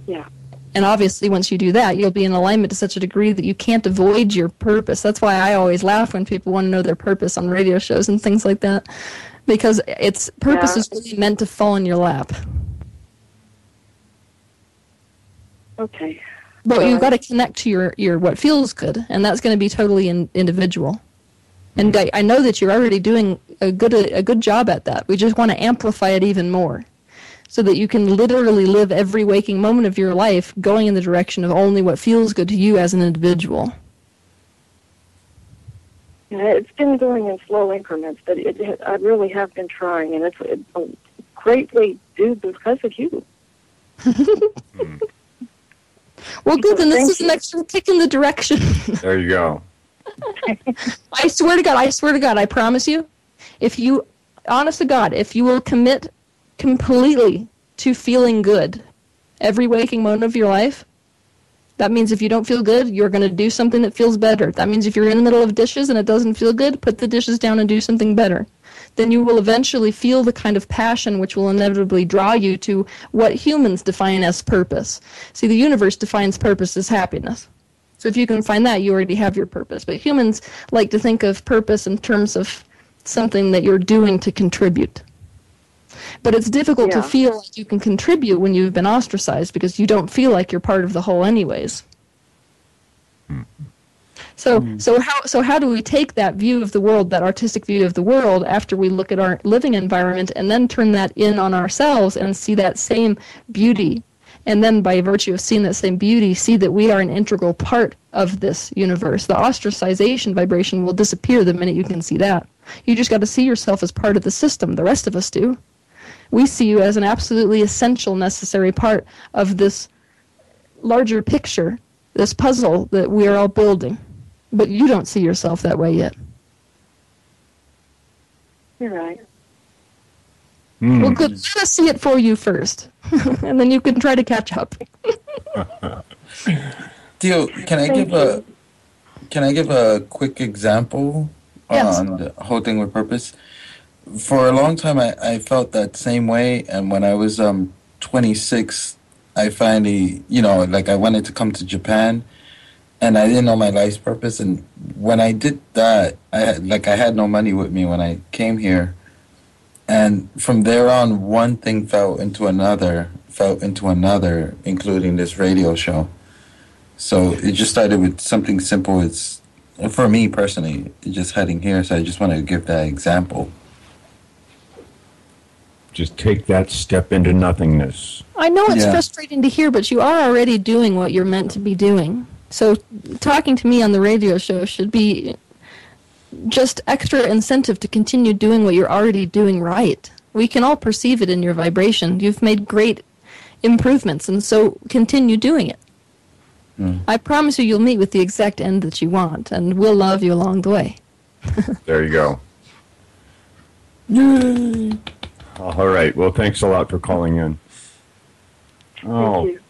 Yeah. And obviously once you do that, you'll be in alignment to such a degree that you can't avoid your purpose. That's why I always laugh when people want to know their purpose on radio shows and things like that, because its purpose is really meant to fall in your lap. Okay. But you've got to connect to your what feels good, and that's going to be totally individual. And I know that you're already doing a good job at that. We just want to amplify it even more, so that you can literally live every waking moment of your life going in the direction of only what feels good to you as an individual. Yeah, it's been going in slow increments, but I really have been trying, and it's a greatly due because of you. Well, good, then this is an extra kick in the direction. There you go. I swear to God, I promise you, if you, honest to God, if you will commit completely to feeling good every waking moment of your life, that means if you don't feel good, you're going to do something that feels better. That means if you're in the middle of dishes and it doesn't feel good, put the dishes down and do something better. Then you will eventually feel the kind of passion which will inevitably draw you to what humans define as purpose. See, the universe defines purpose as happiness. So if you can find that, you already have your purpose. But humans like to think of purpose in terms of something that you're doing to contribute. But it's difficult to feel like you can contribute when you've been ostracized because you don't feel like you're part of the whole anyways. So how do we take that view of the world, that artistic view of the world, after we look at our living environment and then turn that in on ourselves and see that same beauty, and then by virtue of seeing that same beauty, see that we are an integral part of this universe? The ostracization vibration will disappear the minute you can see that. You just got to see yourself as part of the system. The rest of us do. We see you as an absolutely essential, necessary part of this larger picture, this puzzle that we are all building. But you don't see yourself that way yet. You're right. Well, good. Let us see it for you first, and then you can try to catch up. Teal, can I give a quick example on the whole thing with purpose? For a long time, I felt that same way, and when I was 26, I finally, I wanted to come to Japan, and I didn't know my life's purpose. And when I did that, I had no money with me when I came here, and from there on, one thing fell into another, including this radio show. So it just started with something simple. It's, for me personally, just heading here. So I just wanted to give that example. Just take that step into nothingness. I know it's Yeah. frustrating to hear, but you are already doing what you're meant to be doing. So talking to me on the radio show should be just extra incentive to continue doing what you're already doing right. We can all perceive it in your vibration. You've made great improvements, and so continue doing it. I promise you'll meet with the exact end that you want, and we'll love you along the way. There you go. Yay. All right. Well, thanks a lot for calling in. Oh, you.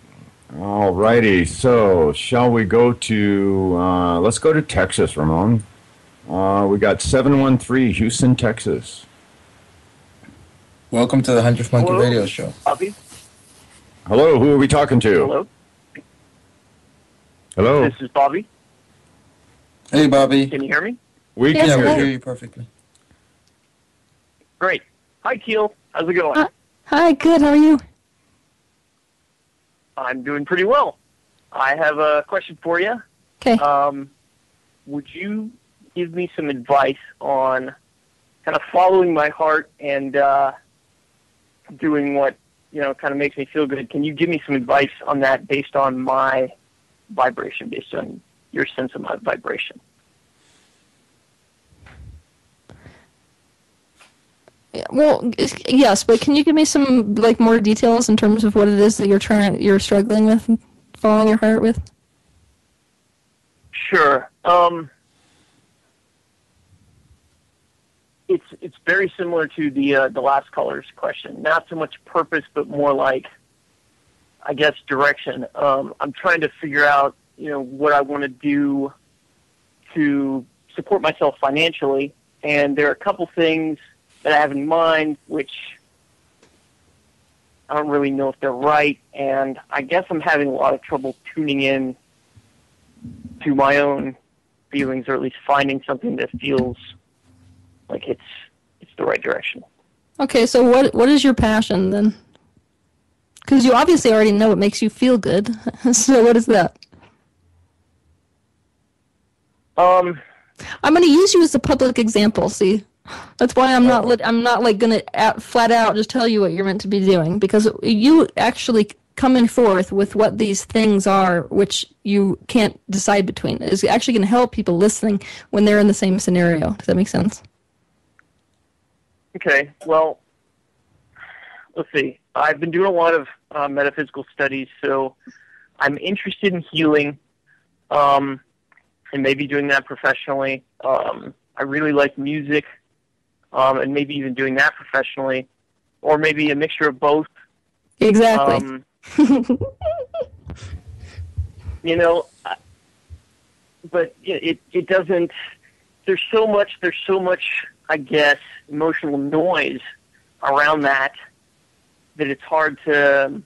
all righty. So, shall we go to, let's go to Texas, Ramon. We got 713, Houston, Texas. Welcome to the 100th Monkey Hello? Radio Show. Bobby? Hello, who are we talking to? Hello? Hello? This is Bobby. Hey, Bobby. Can you hear me? We Yes, can Yeah, we hear hear you. you perfectly. Great. Hi, Teal. How's it going? Hi, good. How are you? I'm doing pretty well. I have a question for you. Okay. Would you give me some advice on kind of following my heart and doing what, kind of makes me feel good? Can you give me some advice on that based on my vibration, based on your sense of my vibration? Yeah, well, yes, but can you give me some more details in terms of what it is that you're struggling with, following your heart with? Sure. It's very similar to the last caller's question. Not so much purpose, but more like, I guess, direction. I'm trying to figure out, what I want to do to support myself financially, and there are a couple things that I have in mind, which I don't really know if they're right, and I guess I'm having a lot of trouble tuning in to my own feelings, or at least finding something that feels like it's the right direction. Okay, so what is your passion then? Because you obviously already know what makes you feel good. So what is that? Um, I'm going to use you as a public example. See, that's why I'm not going to flat out just tell you what you're meant to be doing, because you actually coming forth with what these things are, which you can't decide between, is actually going to help people listening when they're in the same scenario. Does that make sense? Okay, well, let's see. I've been doing a lot of metaphysical studies, so I'm interested in healing, and maybe doing that professionally. I really like music, and maybe even doing that professionally, or maybe a mixture of both. Exactly. But it doesn't. There's so much, I guess, emotional noise around that it's hard to,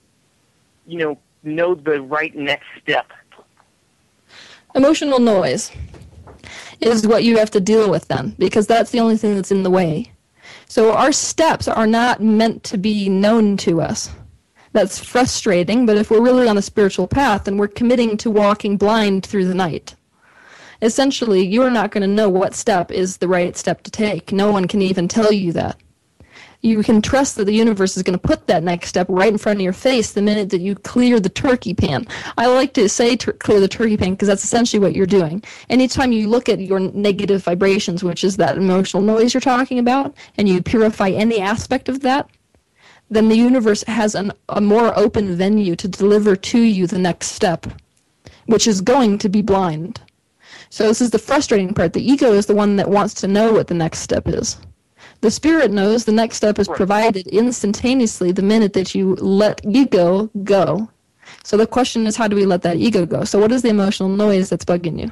know the right next step. Emotional noise is what you have to deal with then, because that's the only thing that's in the way. So our steps are not meant to be known to us. That's frustrating, but if we're really on a spiritual path, then we're committing to walking blind through the night. Essentially, you're not going to know what step is the right step to take. No one can even tell you that. You can trust that the universe is going to put that next step right in front of your face the minute that you clear the turkey pan. I like to say clear the turkey pan because that's essentially what you're doing. Anytime you look at your negative vibrations, which is that emotional noise you're talking about, and you purify any aspect of that, then the universe has a more open venue to deliver to you the next step, which is going to be blind. So this is the frustrating part. The ego is the one that wants to know what the next step is. The spirit knows the next step is provided instantaneously the minute that you let ego go. So the question is, how do we let that ego go? So what is the emotional noise that's bugging you?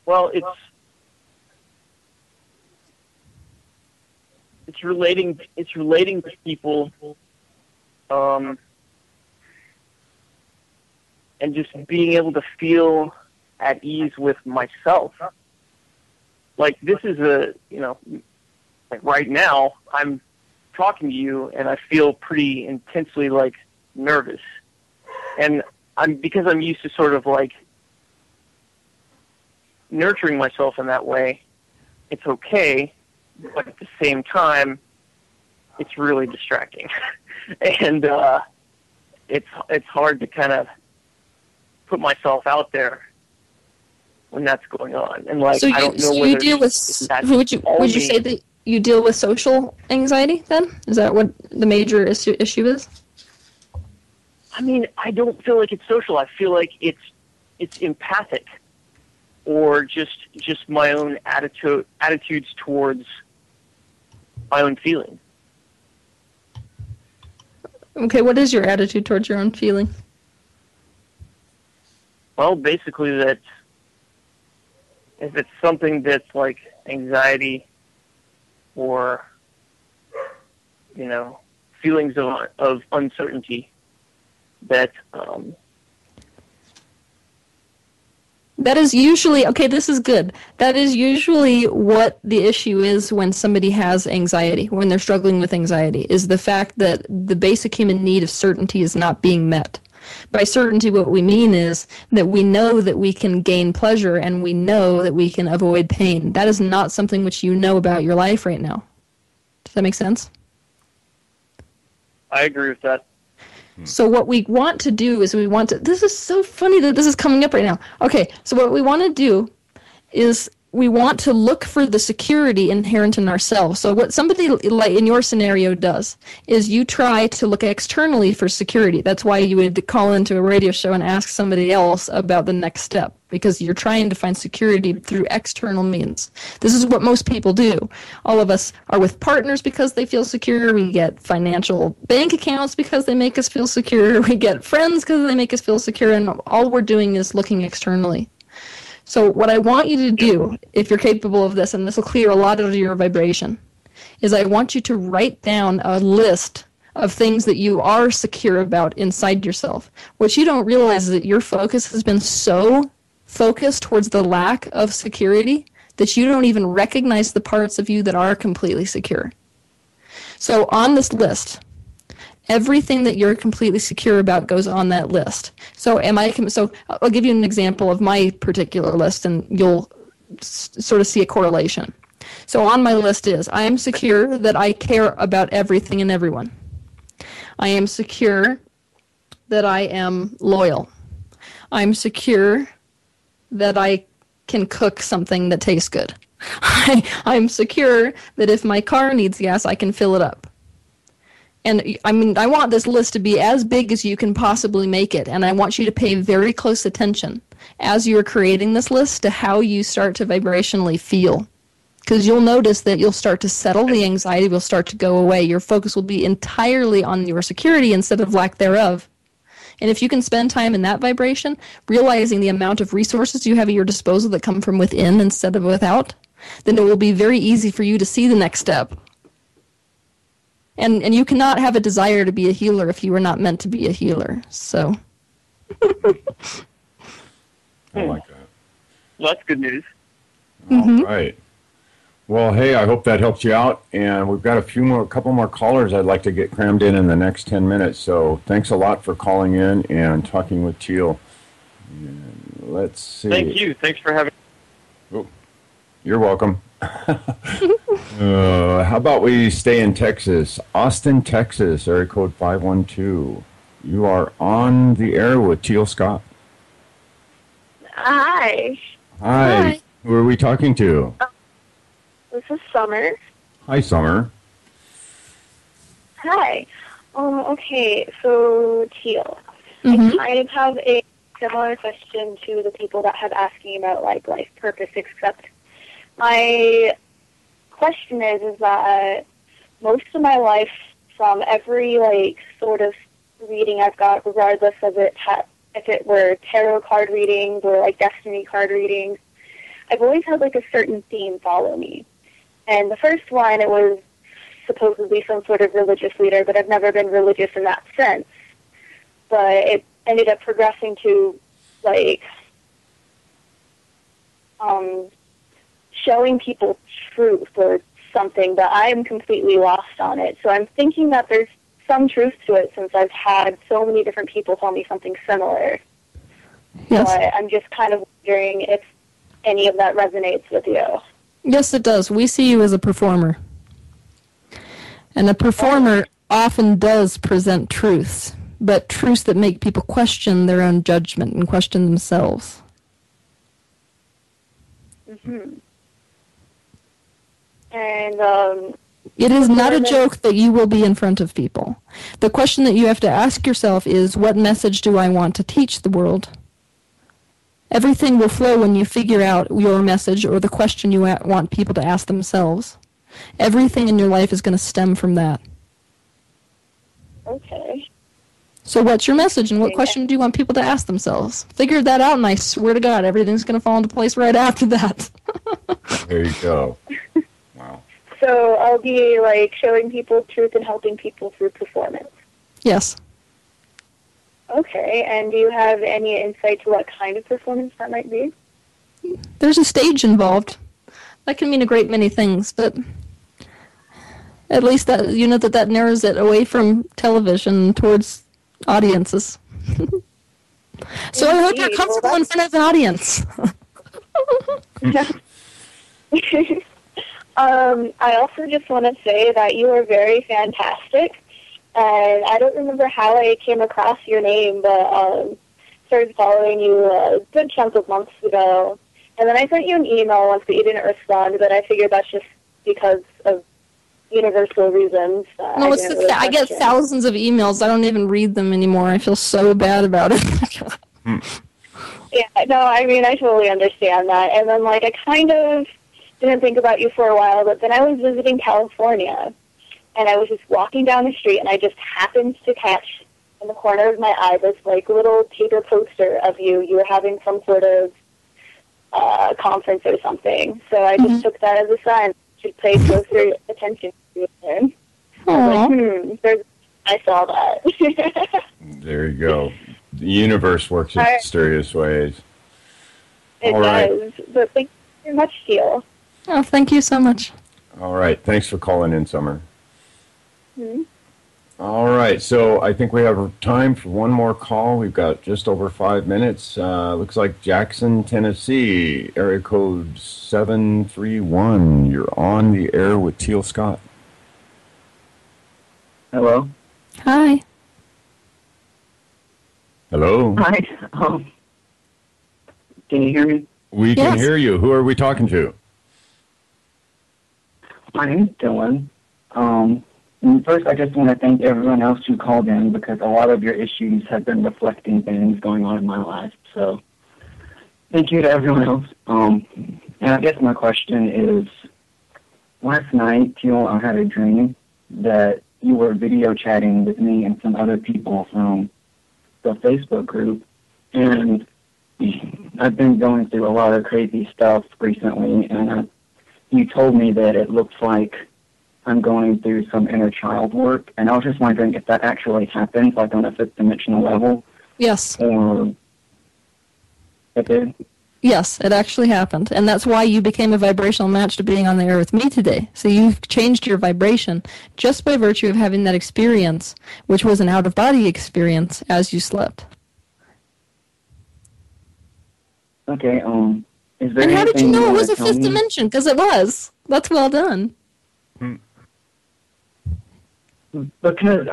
Well, it's relating to people, and just being able to feel at ease with myself. Like, this is like right now, I'm talking to you, and I feel pretty intensely, nervous. And because I'm used to sort of, nurturing myself in that way, it's okay, but at the same time, it's really distracting. And it's hard to kind of put myself out there when that's going on. And like, I don't know whether you deal with, would you say that you deal with social anxiety then? Is that what the major issue is? I mean, I don't feel like it's social. I feel like it's empathic, or just my own attitudes towards my own feeling. Okay, what is your attitude towards your own feeling? Well, basically that if it's something that's like anxiety or, you know, feelings of uncertainty, that that is usually, okay, this is good. That is usually what the issue is when somebody has anxiety, when they're struggling with anxiety, is the fact that the basic human need of certainty is not being met. By certainty, what we mean is that we know that we can gain pleasure and we know that we can avoid pain. That is not something which you know about your life right now. Does that make sense? I agree with that. So what we want to do is this is so funny that this is coming up right now. Okay, so what we want to do is we want to look for the security inherent in ourselves. So what somebody like in your scenario does is you try to look externally for security. That's why you would call into a radio show and ask somebody else about the next step, because you're trying to find security through external means. This is what most people do. All of us are with partners because they feel secure. We get financial bank accounts because they make us feel secure. We get friends because they make us feel secure, and all we're doing is looking externally. So what I want you to do, if you're capable of this, and this will clear a lot of your vibration, is I want you to write down a list of things that you are secure about inside yourself. What you don't realize is that your focus has been so focused towards the lack of security that you don't even recognize the parts of you that are completely secure. So on this list, everything that you're completely secure about goes on that list. So I'll give you an example of my particular list, and you'll sort of see a correlation. So on my list is, I am secure that I care about everything and everyone. I am secure that I am loyal. I'm secure that I can cook something that tastes good. I'm secure that if my car needs gas, I can fill it up. And I mean, I want this list to be as big as you can possibly make it, and I want you to pay very close attention as you're creating this list to how you start to vibrationally feel. Because you'll notice that you'll start to settle, the anxiety will start to go away. Your focus will be entirely on your security instead of lack thereof. And if you can spend time in that vibration, realizing the amount of resources you have at your disposal that come from within instead of without, then it will be very easy for you to see the next step. And you cannot have a desire to be a healer if you were not meant to be a healer. So. I like that. Well, that's good news. All right. Well, hey, I hope that helps you out. And we've got a couple more callers I'd like to get crammed in the next 10 minutes. So thanks a lot for calling in and talking with Teal. And let's see. Thank you. Thanks for having me. Oh, you're welcome. How about we stay in Texas? Austin, Texas, area code 512. You are on the air with Teal Scott. Hi. Hi. Who are we talking to? This is Summer. Hi, Summer. Hi. Okay, so Teal. I kind of have a similar question to the people that have asked me about like life purpose, except my question is that most of my life, from every like sort of reading I've got, regardless of it if it were tarot card readings or like destiny card readings, I've always had like a certain theme follow me. And the first one, it was supposedly some sort of religious leader, but I've never been religious in that sense. But it ended up progressing to like showing people truth or something, but I'm completely lost on it. So I'm thinking that there's some truth to it since I've had so many different people tell me something similar. Yes. But I'm just kind of wondering if any of that resonates with you. Yes, it does. We see you as a performer. And a performer often does present truths, but truths that make people question their own judgment and question themselves. Mm-hmm. And it is not a joke that you will be in front of people. The question that you have to ask yourself is, what message do I want to teach the world? Everything will flow when you figure out your message or the question you want people to ask themselves. Everything in your life is going to stem from that. Okay. So what's your message and what question do you want people to ask themselves? Figure that out and I swear to God, everything's going to fall into place right after that. There you go. Wow. So I'll be like showing people truth and helping people through performance. Yes. Okay, and do you have any insight to what kind of performance that might be? There's a stage involved. That can mean a great many things, but at least that you know that narrows it away from television towards audiences. So I hope you're comfortable in front of an audience. I also just want to say that you are very fantastic. And I don't remember how I came across your name, but started following you a good chunk of months ago. And then I sent you an email once, but you didn't respond. But I figured that's just because of universal reasons. No, I get thousands of emails. I don't even read them anymore. I feel so bad about it. Yeah, no, I mean, I totally understand that. And then, like, I kind of didn't think about you for a while, but then I was visiting California. And I was just walking down the street, and I just happened to catch in the corner of my eye this, like, little paper poster of you. You were having some sort of conference or something. So I just took that as a sign to pay closer attention to it. I was like, I saw that. There you go. The universe works in mysterious ways. It All right. does. But thank you very much, Teal. Oh, thank you so much. All right. Thanks for calling in, Summer. Mm-hmm. All right, so I think we have time for one more call. We've got just over 5 minutes. Looks like Jackson, Tennessee, area code 731. You're on the air with Teal Scott. Hello. Hi. Hello. Hi. Can you hear me? We can hear you. Who are we talking to? My name's Dylan. And first, I just want to thank everyone else who called in because a lot of your issues have been reflecting things going on in my life. So, thank you to everyone else. And I guess my question is, last night, Teal, I had a dream that you were video chatting with me and some other people from the Facebook group, and I've been going through a lot of crazy stuff recently, and you told me that it looks like I'm going through some inner child work, and I was just wondering if that actually happens, like on a fifth-dimensional level. Yes. Or it did? Yes, it actually happened. And that's why you became a vibrational match to being on the air with me today. So you've changed your vibration just by virtue of having that experience, which was an out-of-body experience as you slept. Okay, is there and how did you anything know it wanna was a tell fifth me? dimension? Because it was. That's well done. Because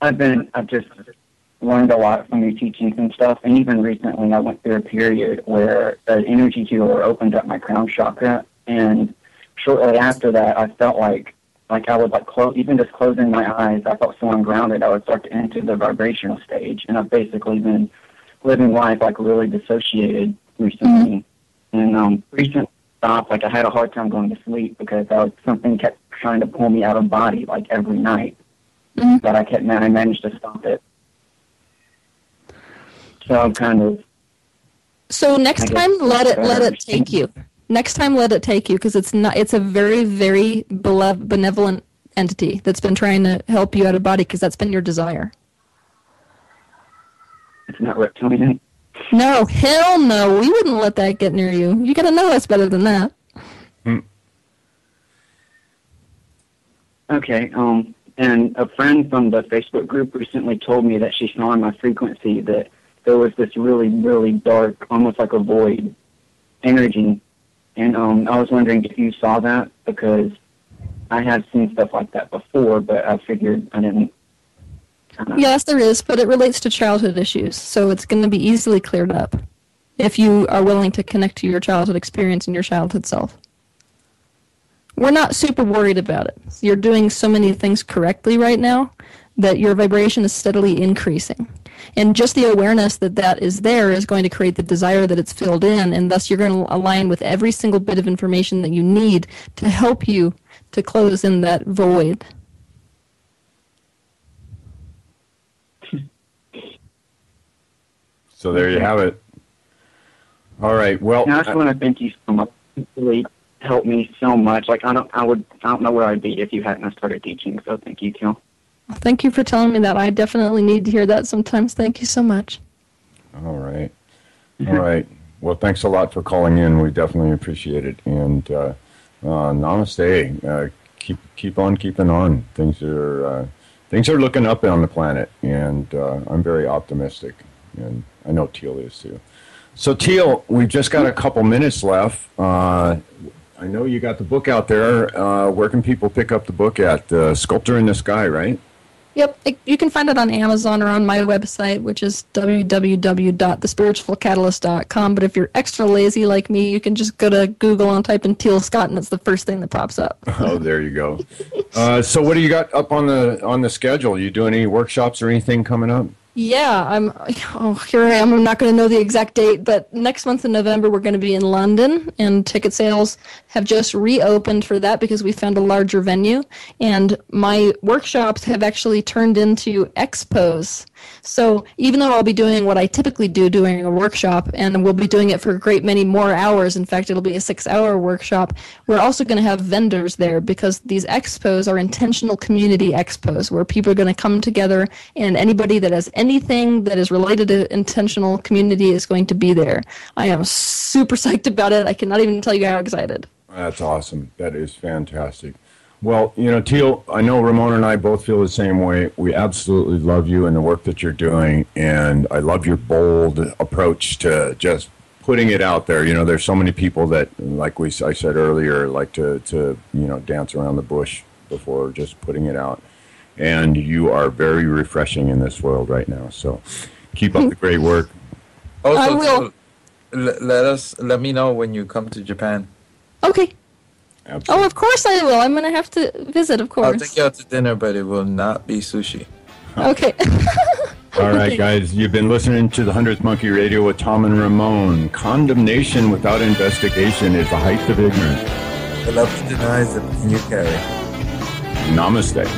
I've just learned a lot from your teachings and stuff, and even recently I went through a period where an energy healer opened up my crown chakra, and shortly after that I felt like I would even just closing my eyes, I felt so ungrounded I would start to enter the vibrational stage, and I've basically been living life like really dissociated recently. And recently stopped, like I had a hard time going to sleep because something kept trying to pull me out of body like every night. But I managed to stop it. So I'm kind of. So next time, let it take you. Next time, let it take you because it's a very, very benevolent entity that's been trying to help you out of body because that's been your desire. It's not reptilian. No, hell no. We wouldn't let that get near you. You gotta know us better than that. Okay, and a friend from the Facebook group recently told me that she saw on my frequency that there was this really, really dark, almost like a void energy. And I was wondering if you saw that, because I have seen stuff like that before, but I figured I didn't. Yes, there is, but it relates to childhood issues, so it's going to be easily cleared up if you are willing to connect to your childhood experience and your childhood self. We're not super worried about it. You're doing so many things correctly right now that your vibration is steadily increasing. And just the awareness that that is there is going to create the desire that it's filled in, and thus you're going to align with every single bit of information that you need to help you to close in that void. So there you have it. All right. Well, And I just want to thank you so much. You really helped me so much. Like I don't know where I'd be if you hadn't started teaching. So thank you, Teal. Thank you for telling me that. I definitely need to hear that sometimes. Thank you so much. all right. All right. Well, thanks a lot for calling in. We definitely appreciate it. And namaste. Keep on keeping on. Things are looking up on the planet, and I'm very optimistic. And I know Teal is too. So Teal, we've just got a couple minutes left. I know you got the book out there. Where can people pick up the book at? Sculptor in the Sky, right? Yep, you can find it on Amazon or on my website, which is www.thespiritualcatalyst.com. But if you're extra lazy like me, you can just go to Google and type in Teal Scott, and it's the first thing that pops up. Oh, there you go. So what do you got up on the schedule? You doing any workshops or anything coming up? Yeah, here I am. I'm not going to know the exact date, but next month in November we're going to be in London, and ticket sales have just reopened for that because we found a larger venue, and my workshops have actually turned into expos. So even though I'll be doing what I typically do during a workshop, and we'll be doing it for a great many more hours, in fact it'll be a 6-hour workshop, we're also going to have vendors there because these expos are intentional community expos where people are going to come together, and anybody that has anything that is related to intentional community is going to be there. I am super psyched about it. I cannot even tell you how excited. That's awesome. That is fantastic. Well, Teal, I know Ramon and I both feel the same way. We absolutely love you and the work that you're doing, and I love your bold approach to just putting it out there. There's so many people that, like I said earlier, like to dance around the bush before just putting it out. And you are very refreshing in this world right now. So keep up the great work. Also, I will. Let me know when you come to Japan. Okay. Absolutely. Oh, of course I will. I'm going to have to visit, of course. I'll take you out to dinner, but it will not be sushi. Okay. All right, guys, you've been listening to the 100th Monkey Radio with Tom and Ramon. Condemnation without investigation is the height of ignorance. The love denies the pain you carry. Namaste.